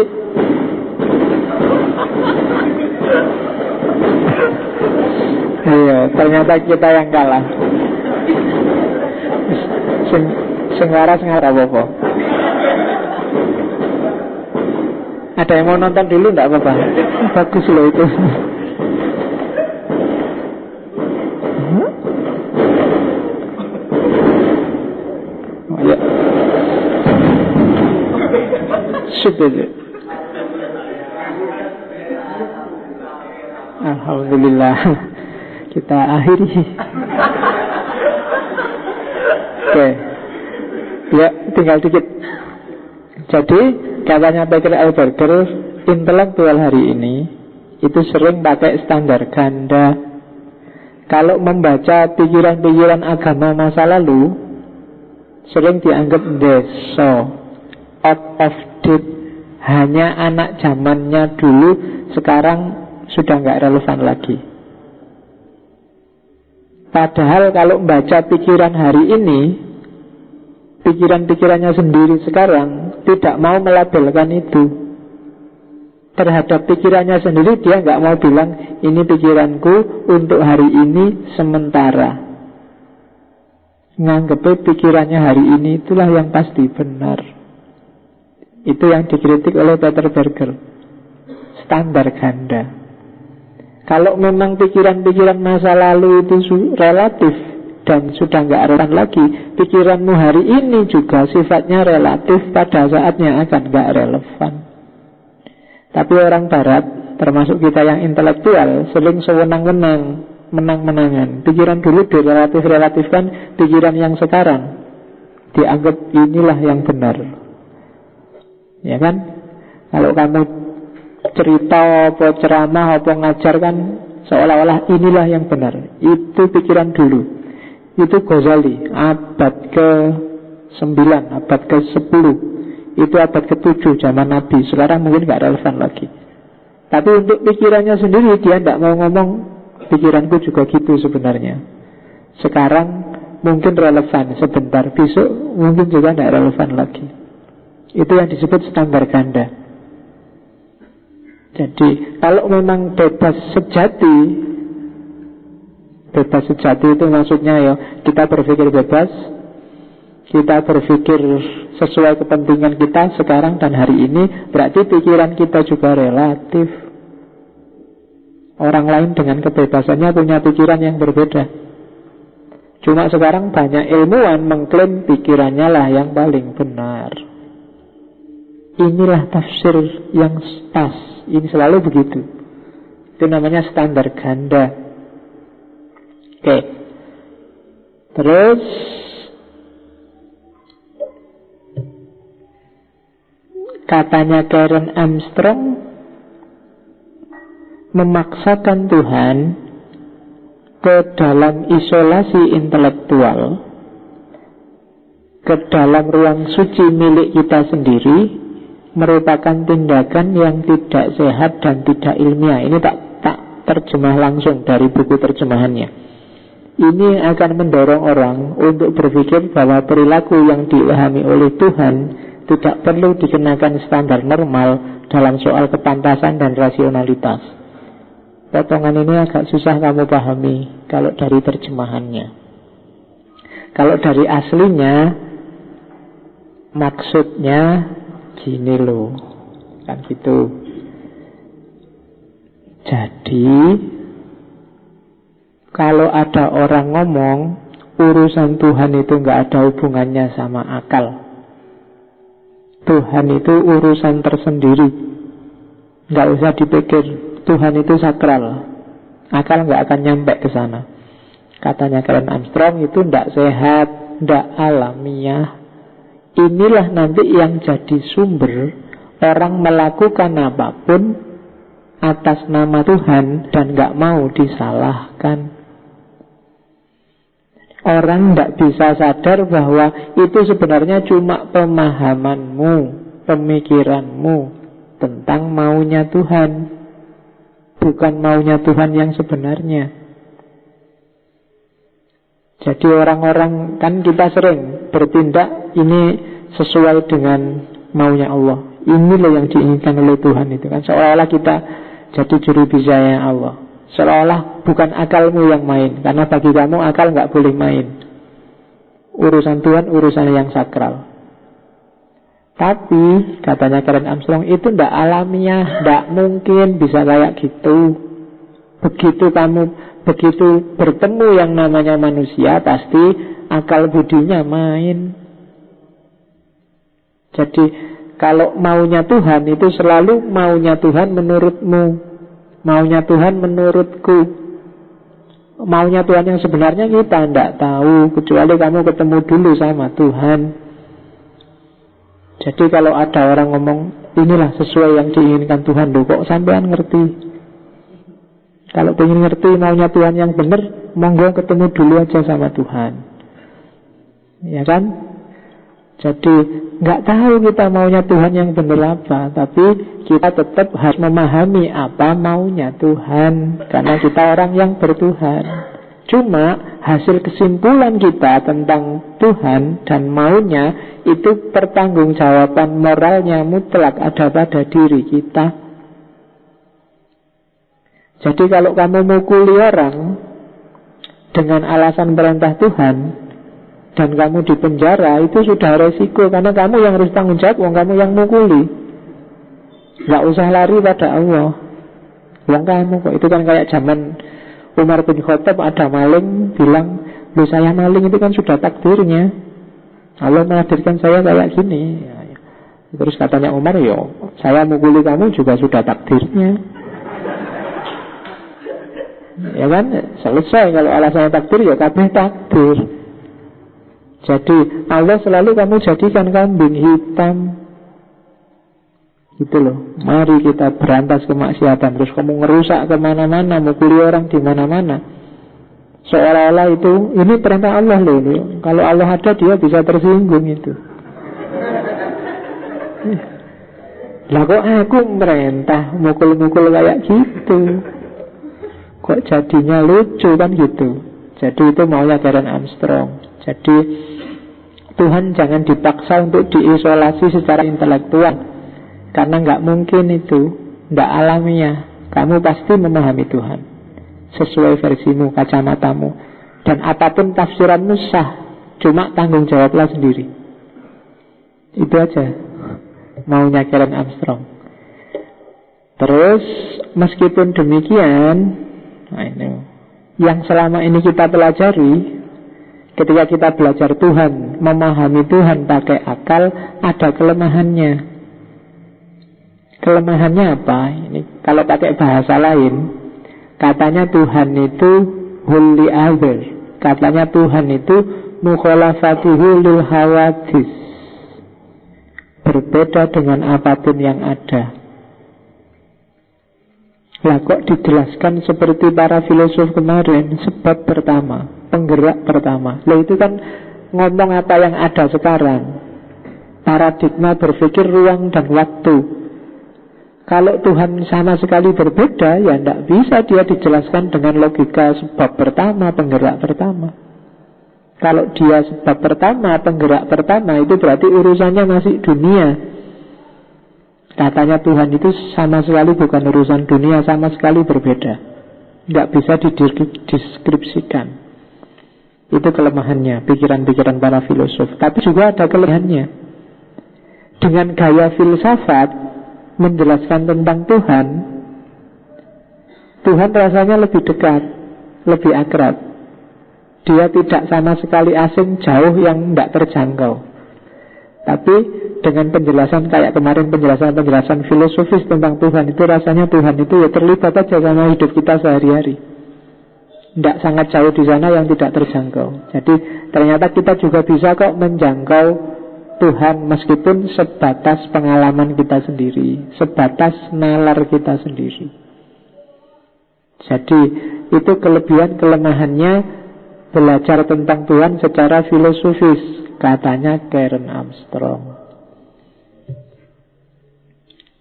iya, ternyata kita yang kalah. Sengara apa-apa. Ada yang mau nonton dulu enggak apa-apa? Bagus loh itu. Oh, ya. Sudah. Alhamdulillah. Kita akhiri. Oke. Ya, tinggal dikit. Jadi katanya Peter Berger, intelektual hari ini itu sering pakai standar ganda. Kalau membaca pikiran-pikiran agama masa lalu, sering dianggap deso, out of date, hanya anak zamannya dulu, sekarang sudah nggak relevan lagi. Padahal kalau membaca pikiran hari ini, pikiran-pikirannya sendiri sekarang tidak mau melabelkan itu. Terhadap pikirannya sendiri dia nggak mau bilang ini pikiranku untuk hari ini sementara. Nganggep pikirannya hari ini itulah yang pasti benar. Itu yang dikritik oleh Peter Berger. Standar ganda. Kalau memang pikiran-pikiran masa lalu itu relatif dan sudah nggak relevan lagi, pikiranmu hari ini juga sifatnya relatif, pada saatnya akan nggak relevan. Tapi orang Barat, termasuk kita yang intelektual, sering sewenang-wenang, menang-menangan. Pikiran dulu direlatif-relatifkan, pikiran yang sekarang dianggap inilah yang benar. Ya kan? Kalau kamu cerita apa ceramah apa ngajar kan seolah-olah inilah yang benar. Itu pikiran dulu. Itu Ghazali abad ke-9, abad ke-10. Itu abad ke-7 zaman Nabi. Sekarang mungkin gak relevan lagi. Tapi untuk pikirannya sendiri dia tidak mau ngomong pikiranku juga gitu sebenarnya. Sekarang mungkin relevan sebentar, besok mungkin juga tidak relevan lagi. Itu yang disebut standar ganda. Jadi kalau memang bebas sejati itu maksudnya ya kita berpikir bebas, kita berpikir sesuai kepentingan kita sekarang dan hari ini, berarti pikiran kita juga relatif. Orang lain dengan kebebasannya punya pikiran yang berbeda. Cuma sekarang banyak ilmuwan mengklaim pikirannya lah yang paling benar. Inilah tafsir yang pas. Ini selalu begitu. Itu namanya standar ganda. Oke. Terus katanya Karen Armstrong, memaksakan Tuhan ke dalam isolasi intelektual, ke dalam ruang suci milik kita sendiri, merupakan tindakan yang tidak sehat dan tidak ilmiah. Ini tak terjemah langsung dari buku terjemahannya. Ini akan mendorong orang untuk berpikir bahwa perilaku yang diilhami oleh Tuhan tidak perlu dikenakan standar normal dalam soal kepantasan dan rasionalitas. Potongan ini agak susah kamu pahami kalau dari terjemahannya. Kalau dari aslinya, maksudnya gini loh, kan gitu. Jadi kalau ada orang ngomong urusan Tuhan itu nggak ada hubungannya sama akal, Tuhan itu urusan tersendiri, nggak usah dipikir. Tuhan itu sakral, akal nggak akan nyampe ke sana. Katanya Karen Armstrong, itu nggak sehat, nggak alamiah. Inilah nanti yang jadi sumber orang melakukan apapun atas nama Tuhan dan nggak mau disalahkan. Orang nggak bisa sadar bahwa itu sebenarnya cuma pemahamanmu, pemikiranmu tentang maunya Tuhan, bukan maunya Tuhan yang sebenarnya. Jadi orang-orang, kan kita sering bertindak ini sesuai dengan maunya Allah. Ini loh yang diinginkan oleh Tuhan itu kan. Seolah-olah kita jadi juru bicaranya Allah. Seolah-olah bukan akalmu yang main, karena bagi kamu akal nggak boleh main. Urusan Tuhan urusan yang sakral. Tapi katanya Karen Armstrong, itu ndak alamiah, ndak mungkin bisa kayak gitu. Begitu bertemu yang namanya manusia, pasti akal budinya main. Jadi kalau maunya Tuhan itu selalu maunya Tuhan menurutmu, maunya Tuhan menurutku. Maunya Tuhan yang sebenarnya kita ndak tahu, kecuali kamu ketemu dulu sama Tuhan. Jadi kalau ada orang ngomong inilah sesuai yang diinginkan Tuhan, loh kok sampean ngerti? Kalau pengen ngerti maunya Tuhan yang benar, monggo ketemu dulu aja sama Tuhan. Ya kan? Jadi nggak tahu kita maunya Tuhan yang benar apa, tapi kita tetap harus memahami apa maunya Tuhan, karena kita orang yang bertuhan. Cuma hasil kesimpulan kita tentang Tuhan dan maunya itu pertanggungjawaban moralnya mutlak ada pada diri kita. Jadi kalau kamu mukuli orang dengan alasan perintah Tuhan dan kamu dipenjara, itu sudah resiko, karena kamu yang harus tanggung jawab, kamu yang mukuli. Gak usah lari pada Allah, kamu kok. Itu kan kayak zaman Umar bin Khattab, ada maling bilang, loh saya maling, itu kan sudah takdirnya, Allah menghadirkan saya kayak gini. Terus katanya Umar, yo saya mukuli kamu juga sudah takdirnya. Ya kan, selesai. Kalau alasannya takdir, ya kabeh takdir. Jadi Allah selalu kamu jadikan kambing hitam. Gitu loh. Mari kita berantas kemaksiatan. Terus kamu ngerusak kemana-mana, mukuli orang di mana-mana, seolah-olah itu ini perintah Allah loh. Kalau Allah ada, dia bisa tersinggung itu. Lah kok aku merintah mukul-mukul kayak gitu, kok jadinya lucu kan gitu. Jadi itu maunya Karen Armstrong. Jadi Tuhan jangan dipaksa untuk diisolasi secara intelektual, karena nggak mungkin itu. Tidak alamiah. Kamu pasti memahami Tuhan sesuai versimu, kacamatamu. Dan apapun tafsiranmu sah. Cuma tanggung jawablah sendiri. Itu aja maunya Karen Armstrong. Terus meskipun demikian, nah ini yang selama ini kita pelajari, ketika kita belajar Tuhan, memahami Tuhan pakai akal, ada kelemahannya. Kelemahannya apa? Ini kalau pakai bahasa lain, katanya Tuhan itu wholly other. Katanya Tuhan itu mukhalafatuhu lil hawadis, berbeda dengan apapun yang ada. Lah kok dijelaskan seperti para filosof kemarin? Sebab pertama, penggerak pertama. Lah itu kan ngomong apa yang ada sekarang. Paradigma berpikir ruang dan waktu. Kalau Tuhan sama sekali berbeda, ya tidak bisa dia dijelaskan dengan logika sebab pertama, penggerak pertama. Kalau dia sebab pertama, penggerak pertama, itu berarti urusannya masih dunia. Katanya Tuhan itu sama sekali bukan urusan dunia, sama sekali berbeda. Tidak bisa dideskripsikan. Itu kelemahannya, pikiran-pikiran para filosof. Tapi juga ada kelebihannya. Dengan gaya filsafat menjelaskan tentang Tuhan, Tuhan rasanya lebih dekat, lebih akrab. Dia tidak sama sekali asing, jauh, yang tidak terjangkau. Tapi dengan penjelasan kayak kemarin, penjelasan filosofis tentang Tuhan, itu rasanya Tuhan itu ya terlibat aja sama hidup kita sehari-hari. Tidak sangat jauh di sana yang tidak terjangkau. Jadi ternyata kita juga bisa kok menjangkau Tuhan meskipun sebatas pengalaman kita sendiri, sebatas nalar kita sendiri. Jadi itu kelebihan kelemahannya belajar tentang Tuhan secara filosofis, katanya Karen Armstrong.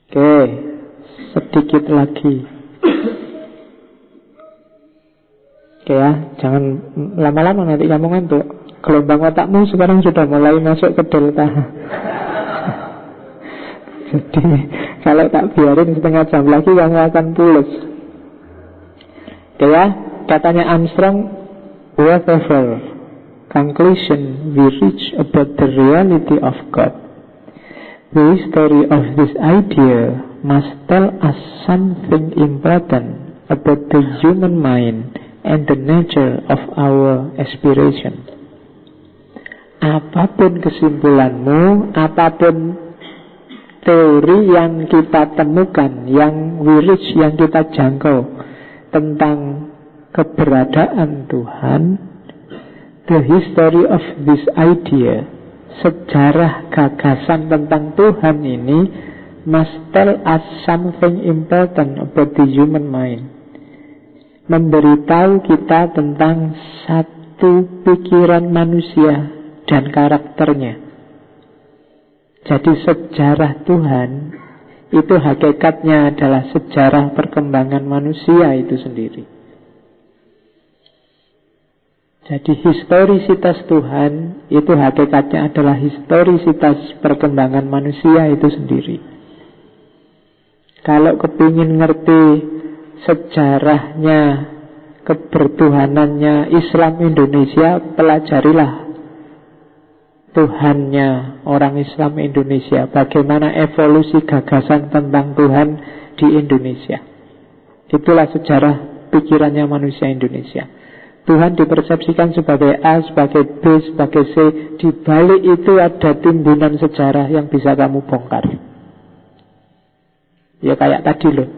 Oke, sedikit lagi. Oke ya, jangan lama-lama nanti kamu ngantuk. Gelombang otakmu sekarang sudah mulai masuk ke delta. Jadi kalau tak biarin setengah jam lagi kamu akan pulas. Oke ya, katanya Armstrong, whatever conclusion we reach about the reality of God, the history of this idea must tell us something important about the human mind and the nature of our aspiration. Apapun kesimpulanmu, apapun teori yang kita temukan, yang we reach, yang kita jangkau tentang keberadaan Tuhan, the history of this idea, sejarah gagasan tentang Tuhan ini must tell us something important about the human mind, memberitahu kita tentang satu pikiran manusia dan karakternya. Jadi sejarah Tuhan itu hakikatnya adalah sejarah perkembangan manusia itu sendiri. Jadi historisitas Tuhan itu hakikatnya adalah historisitas perkembangan manusia itu sendiri. Kalau kepingin ngerti sejarahnya, kebertuhanannya Islam Indonesia, pelajarilah Tuhannya orang Islam Indonesia, bagaimana evolusi gagasan tentang Tuhan di Indonesia. Itulah sejarah pikirannya manusia Indonesia. Tuhan dipersepsikan sebagai A, sebagai B, sebagai C. Di balik itu ada timbunan sejarah yang bisa kamu bongkar. Ya kayak tadi loh.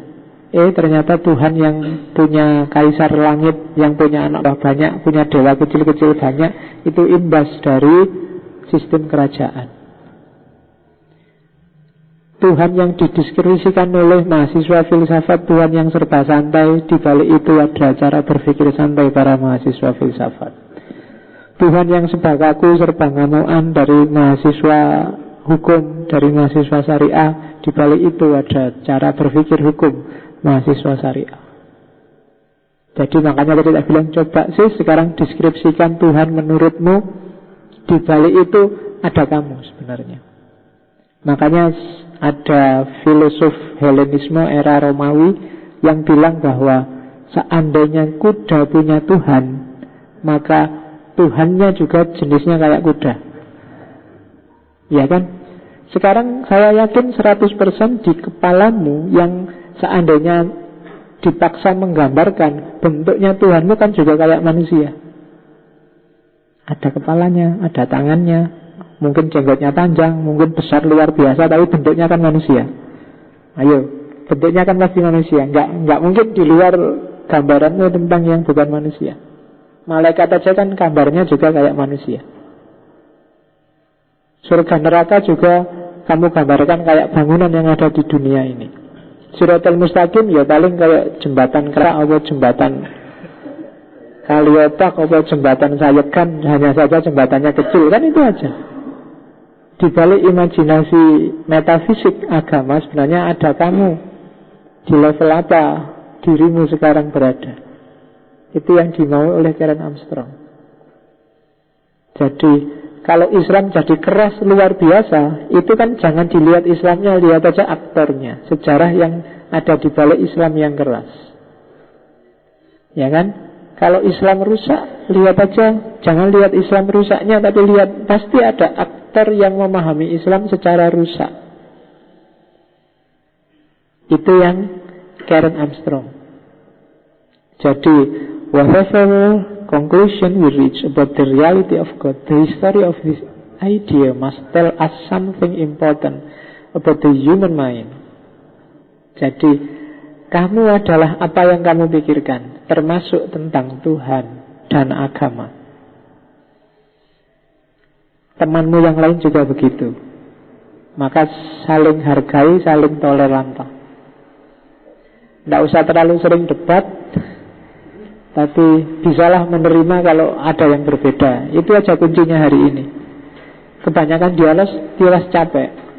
Ternyata Tuhan yang punya kaisar langit, yang punya anak banyak, punya dewa kecil-kecil banyak, itu imbas dari sistem kerajaan. Tuhan yang dideskripsikan oleh mahasiswa filsafat, Tuhan yang serba santai, di balik itu ada cara berpikir santai para mahasiswa filsafat. Tuhan yang serba kaku, serba ngamuan dari mahasiswa hukum, dari mahasiswa syariah, di balik itu ada cara berpikir hukum mahasiswa syariah. Jadi makanya tadi saya bilang, coba sih sekarang deskripsikan Tuhan menurutmu. Di balik itu ada kamu sebenarnya. Makanya ada filosof Helenisme era Romawi yang bilang bahwa seandainya kuda punya Tuhan, maka Tuhannya juga jenisnya kayak kuda. Ya kan? Sekarang saya yakin 100% di kepalamu yang seandainya dipaksa menggambarkan bentuknya Tuhanmu kan juga kayak manusia. Ada kepalanya, ada tangannya, mungkin jenggotnya panjang, mungkin besar luar biasa, tapi bentuknya kan manusia. Ayo, bentuknya kan pasti manusia. Enggak mungkin di luar gambaranmu tentang yang bukan manusia. Malaikat aja kan gambarnya juga kayak manusia. Surga neraka juga kamu gambarkan kayak bangunan yang ada di dunia ini. Siratal mustaqim ya paling kayak jembatan kerak atau jembatan kaliopak atau jembatan sayekan, hanya saja jembatannya kecil, kan itu aja. Di balik imajinasi metafisik agama sebenarnya ada kamu. Di level apa dirimu sekarang berada. Itu yang dimau oleh Karen Armstrong. Jadi kalau Islam jadi keras luar biasa, itu kan jangan dilihat Islamnya, lihat aja aktornya, sejarah yang ada di balik Islam yang keras. Ya kan? Kalau Islam rusak, lihat aja, jangan lihat Islam rusaknya, tapi lihat pasti ada aktor yang memahami Islam secara rusak. Itu yang Karen Armstrong. Jadi whatever conclusion we reach about the reality of God, the history of this idea must tell us something important about the human mind. Jadi kamu adalah apa yang kamu pikirkan, termasuk tentang Tuhan dan agama. Temanmu yang lain juga begitu. Maka saling hargai, saling toleran. Tidak usah terlalu sering debat, tapi bisalah menerima kalau ada yang berbeda. Itu aja kuncinya hari ini. Kebanyakan dialas capek.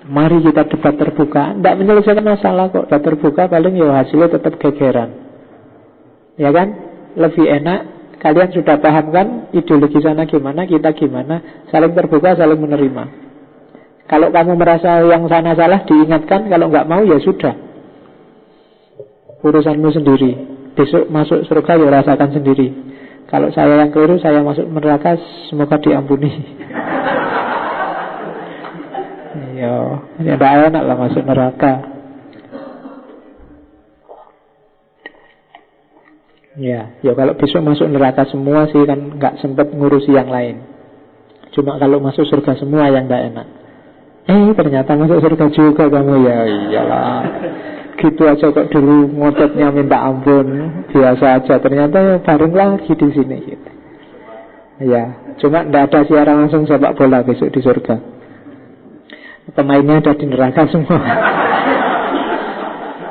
Mari kita debat terbuka. Tidak menyelesaikan masalah kok. Debat terbuka paling ya hasilnya tetap gegeran. Ya kan? Lebih enak. Kalian sudah paham kan ideologi sana gimana, kita gimana. Saling terbuka, saling menerima. Kalau kamu merasa yang sana salah, diingatkan. Kalau nggak mau ya sudah, urusanmu sendiri. Besok masuk surga ya rasakan sendiri. Kalau saya yang keliru, saya masuk neraka, semoga diampuni. Ya tidak enak lah masuk neraka. Ya kalau besok masuk neraka semua sih kan nggak sempat ngurusi yang lain. Cuma kalau masuk surga semua yang nggak enak. Ternyata masuk surga juga kamu, ya iyalah. Gitu aja kok dulu ngototnya minta ampun, biasa aja. Ternyata ya bareng lagi di sini gitu. Ya, cuma tidak ada siaran langsung sepak bola besok di surga. Pemainnya ada di neraka semua.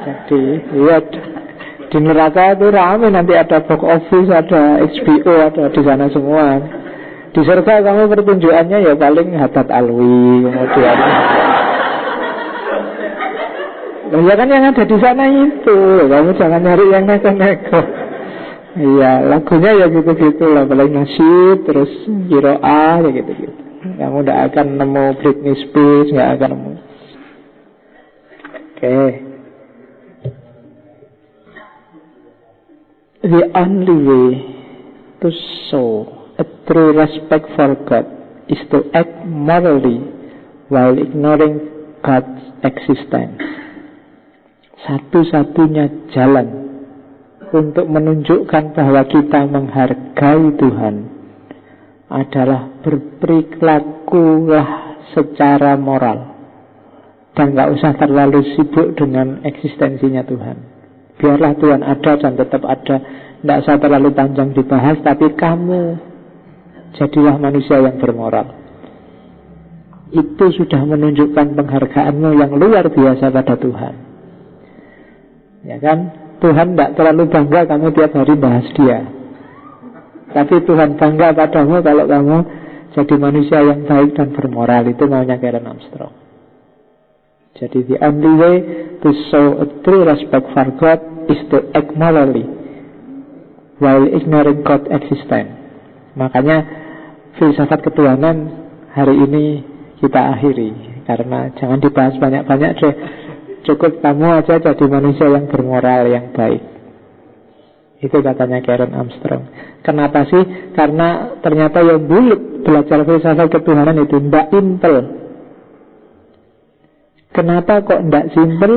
Jadi, ya di neraka itu rame, nanti ada box office, ada HBO, ada di sana semua. Di surga kamu pertunjukannya ya paling Haddad Alwi, kemudian ya kan yang ada di sana itu. Kamu jangan nyari yang neko-neko. Iya, lagunya ya gitu-gitu lah. Paling nasyid, terus kiroah, ya gitu-gitu. Kamu tidak akan nemu Britney Spears, nggak akan nemu. Oke. The only way to show a true respect for God is to act morally while ignoring God's existence. Satu-satunya jalan untuk menunjukkan bahwa kita menghargai Tuhan adalah berperilakulah secara moral dan gak usah terlalu sibuk dengan eksistensinya Tuhan. Biarlah Tuhan ada dan tetap ada, tidak usah terlalu panjang dibahas, tapi kamu jadilah manusia yang bermoral. Itu sudah menunjukkan penghargaanmu yang luar biasa pada Tuhan. Ya kan? Tuhan tidak terlalu bangga kamu tiap hari bahas dia, tapi Tuhan bangga padamu kalau kamu jadi manusia yang baik dan bermoral. Itu maunya Karen Armstrong. Jadi the only way to show a true respect for God is to act morally while ignoring God's existence. Makanya filsafat ketuhanan hari ini kita akhiri. karena jangan dibahas banyak-banyak deh. Cukup kamu aja jadi manusia yang bermoral, yang baik. Itu katanya Karen Armstrong. Kenapa sih? Karena ternyata yang bulat belajar filsafat ketuhanan itu ndak simpel. Kenapa kok ndak simpel?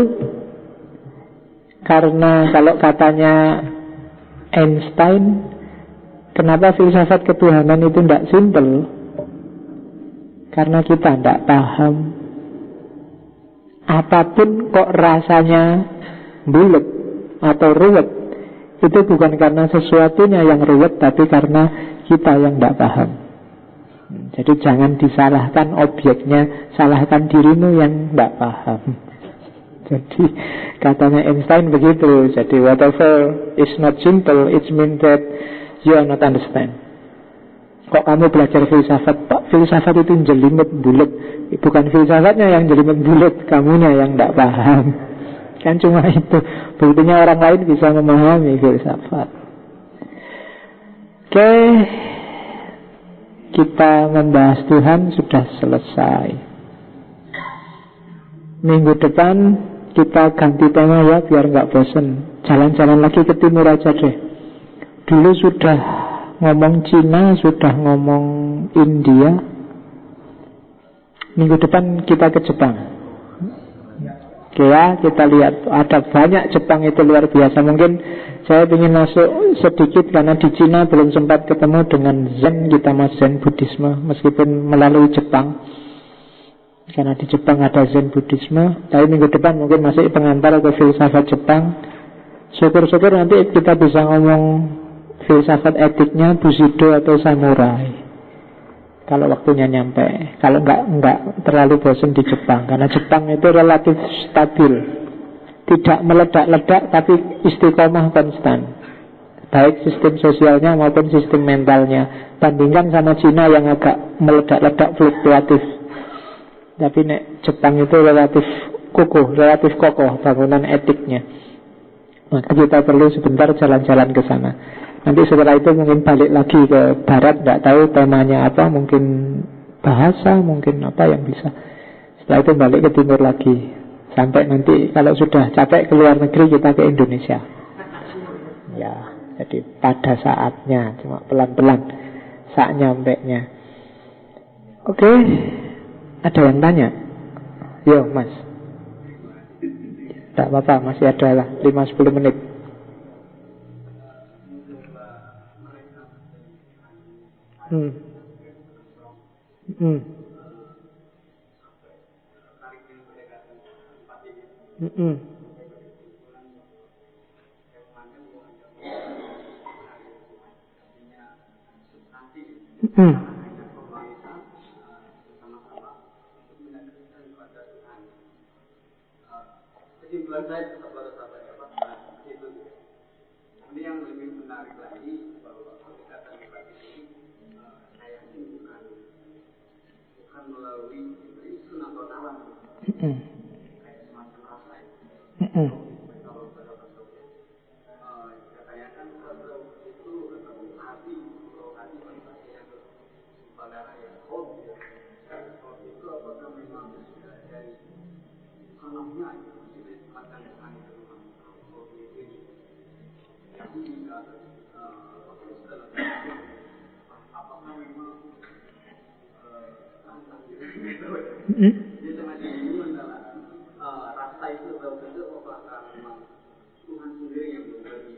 Karena kalau katanya Einstein, kenapa filsafat ketuhanan itu ndak simpel? Karena kita ndak paham. Apapun kok rasanya bulat atau ruwet, itu bukan karena sesuatunya yang ruwet, tapi karena kita yang ndak paham. Jadi jangan disalahkan objeknya, salahkan dirimu yang ndak paham. Jadi katanya Einstein begitu. Jadi whatever is not simple, it means that you are not understand. Kok kamu belajar filsafat, Pak, filsafat itu jelimet bulat. Bukan filsafatnya yang jelimet bulat, kamunya yang tidak paham. Kan cuma itu. Buktinya orang lain bisa memahami filsafat. Oke, kita membahas Tuhan sudah selesai. Minggu depan kita ganti tema ya, biar nggak bosen. Jalan-jalan lagi ke timur aja deh. Dulu sudah ngomong Cina, sudah ngomong India. Minggu depan kita ke Jepang. Oke ya, kita lihat. Ada banyak Jepang itu luar biasa. Mungkin saya ingin masuk sedikit karena di Cina belum sempat ketemu dengan Zen. Kita mas Zen Buddhisme meskipun melalui Jepang. Karena di Jepang ada Zen Buddhisme. Tapi minggu depan mungkin masih pengantar ke filsafat Jepang. Syukur-syukur nanti kita bisa ngomong filsafat etiknya Bushido atau samurai, kalau waktunya nyampe. Kalau enggak terlalu bosan di Jepang, karena Jepang itu relatif stabil, tidak meledak-ledak tapi istiqomah konstan, baik sistem sosialnya maupun sistem mentalnya. Bandingkan sama Cina yang agak meledak-ledak, fluktuatif. Tapi Jepang itu relatif kokoh bangunan etiknya. Maka kita perlu sebentar jalan-jalan ke sana. Nanti setelah itu mungkin balik lagi ke barat, tidak tahu temanya apa, mungkin bahasa, mungkin apa yang bisa. Setelah itu balik ke timur lagi. Sampai nanti kalau sudah capek ke luar negeri, kita ke Indonesia. Ya, jadi pada saatnya, cuma pelan-pelan saat nyampenya. Oke, ada yang tanya? Yo mas. Tidak apa-apa, masih ada lah 5-10 menit. Kesimpulan saya tetap pada sahabat itu. Ini yang lebih menarik lagi bahwa pendekatan ini saya ini bukan melalui sunat atau alam, kayak semacam rasa itu. Kalau katanya kan itu hati yang pada raya hobi itu apakah memang dari sanamnya itu akan mengalami hobi ini. Jadi apakah memang dia semacam ini adalah rasa itu betul-betul apakah memang Tuhan sendiri yang memberi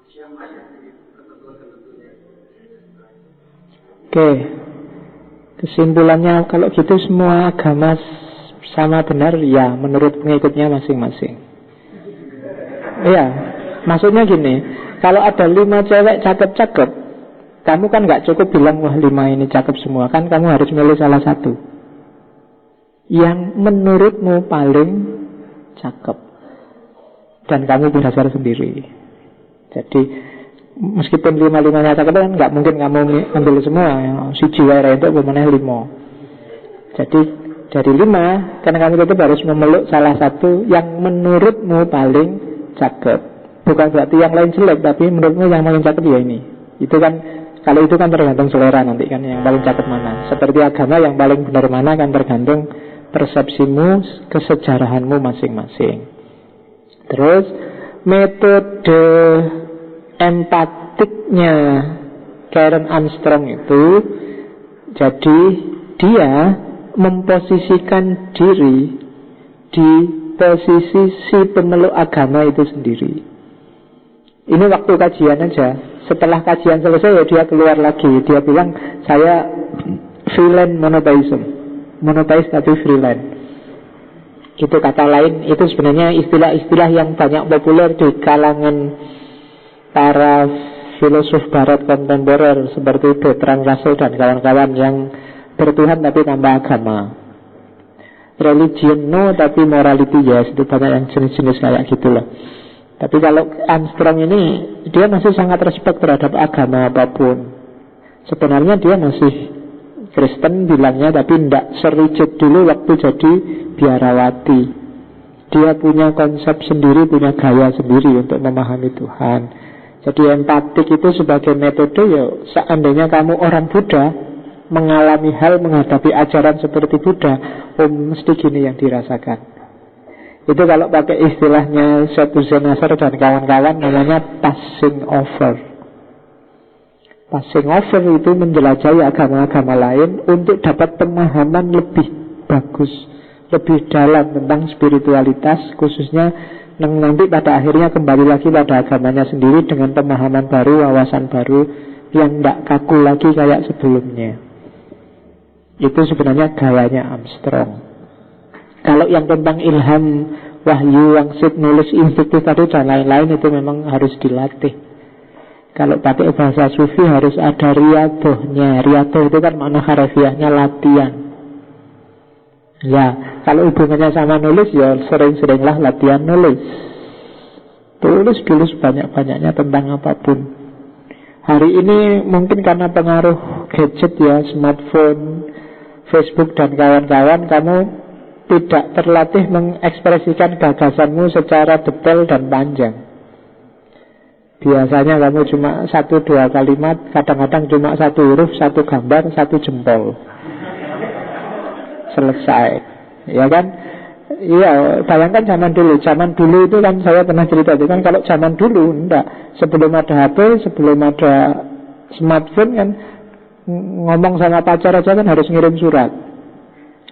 siapa yang ketentuan-ketentuannya. Oke, kesimpulannya kalau gitu semua agama sama benar ya menurut pengikutnya masing-masing. Iya, maksudnya gini, kalau ada 5 cewek cakep-cakep, kamu kan gak cukup bilang wah 5 ini cakep semua, kan kamu harus milih salah satu yang menurutmu paling cakep dan kamu berdasar sendiri. Jadi meskipun 5-5-nya cakep kan gak mungkin kamu ambil semua ya. Si jiwa itu bagaimana 5. Jadi dari 5, karena kamu tetap harus memeluk salah satu yang menurutmu paling cakep. Bukan berarti yang lain jelek, tapi menurutmu yang paling cakep ya ini. Itu kan Kalau itu kan tergantung selera nanti kan, yang paling cakep mana. Seperti agama, yang paling benar mana kan tergantung persepsimu, kesejarahanmu masing-masing. Terus metode empatiknya Karen Armstrong itu, jadi dia memposisikan diri di posisi si pemeluk agama itu sendiri. Ini waktu kajian aja. Setelah kajian selesai ya dia keluar lagi. Dia bilang, saya freelance monotheism. Monotheis tapi freelance. Itu kata lain, itu sebenarnya istilah-istilah yang banyak populer di kalangan para filosof barat kontemporer seperti Bertrand Russell dan kawan-kawan yang bertuhan tapi tanpa agama. Religion no tapi morality yes. Itu banyak yang jenis-jenis kayak gitulah. Tapi kalau Armstrong ini, dia masih sangat respect terhadap agama apapun. Sebenarnya dia masih Kristen bilangnya, tapi tidak serigid dulu waktu jadi biarawati. Dia punya konsep sendiri, punya gaya sendiri untuk memahami Tuhan. Jadi empatik itu sebagai metode, ya seandainya kamu orang Buddha, mengalami hal, menghadapi ajaran seperti Buddha, mesti gini yang dirasakan. Itu kalau pakai istilahnya Shattusen Nasr dan kawan-kawan namanya passing over. Passing over itu menjelajahi agama-agama lain untuk dapat pemahaman lebih bagus, lebih dalam tentang spiritualitas, khususnya nanti pada akhirnya kembali lagi pada agamanya sendiri dengan pemahaman baru, wawasan baru yang tidak kaku lagi kayak sebelumnya. Itu sebenarnya gayanya Armstrong. Kalau yang tentang ilham, wahyu, wangsit, nulis, instruktif tadi dan lain-lain, itu memang harus dilatih. Kalau pakai bahasa sufi harus ada riadohnya. Riadoh itu kan makna harafiahnya latihan. Ya, kalau hubungannya sama nulis, ya sering-seringlah latihan nulis. Tulis dulu sebanyak-banyaknya tentang apapun. Hari ini mungkin karena pengaruh gadget ya, smartphone, Facebook dan kawan-kawan, kamu tidak terlatih mengekspresikan gagasanmu secara detail dan panjang. Biasanya kamu cuma 1-2 kalimat, kadang-kadang cuma 1 huruf, 1 gambar, 1 jempol. Selesai. Ya kan? Iya, bayangkan zaman dulu. Zaman dulu itu kan saya pernah cerita itu kan, kalau zaman dulu enggak. Sebelum ada HP, sebelum ada smartphone kan, ngomong sama pacar aja kan harus ngirim surat.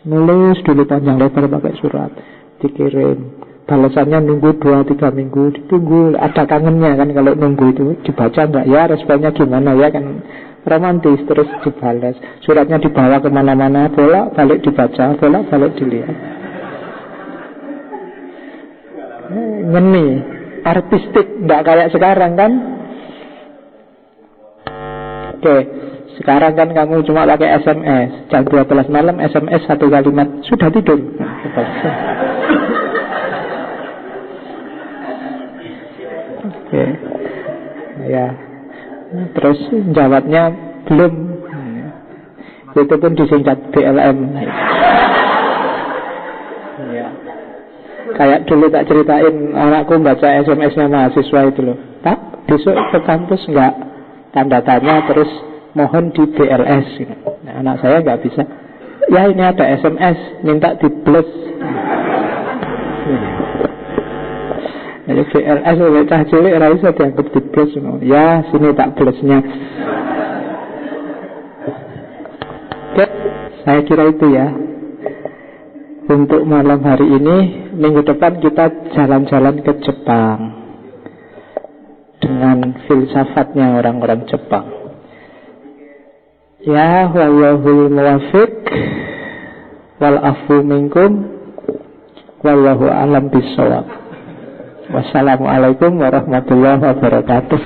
Nulis dulu panjang lebar pakai surat, dikirim. Balasannya nunggu 2-3 minggu, ditunggu. Ada kangennya kan kalau nunggu itu. Dibaca enggak ya, responnya gimana ya, kan romantis. Terus dibalas, suratnya dibawa kemana-mana, bolak balik dibaca, bolak balik dilihat. Ngeni, artistik, enggak kayak sekarang kan. Oke. Sekarang kan kamu cuma pakai SMS. Jam 12 malam SMS 1 kalimat, sudah tidur. Oke. Ya. Terus jawabnya belum. Itu pun disingkat BLM. Ya. Kayak dulu tak ceritain, anakku baca SMS-nya mahasiswa itu loh. Pak, besok ke kampus enggak? Tanda tanya, terus mohon di BLS. Nah, anak saya nggak bisa. Ya ini ada SMS, minta di plus. Jadi BLS oleh cah cilik rasa dianggap di plus. Ya sini tak plusnya. Oke, saya kira itu ya. Untuk malam hari ini, minggu depan kita jalan-jalan ke Jepang dengan filsafatnya orang-orang Jepang. Ya, wallahul muwafiq wal afu minkum wallahu a'lam bishawab. Wassalamualaikum warahmatullahi wabarakatuh.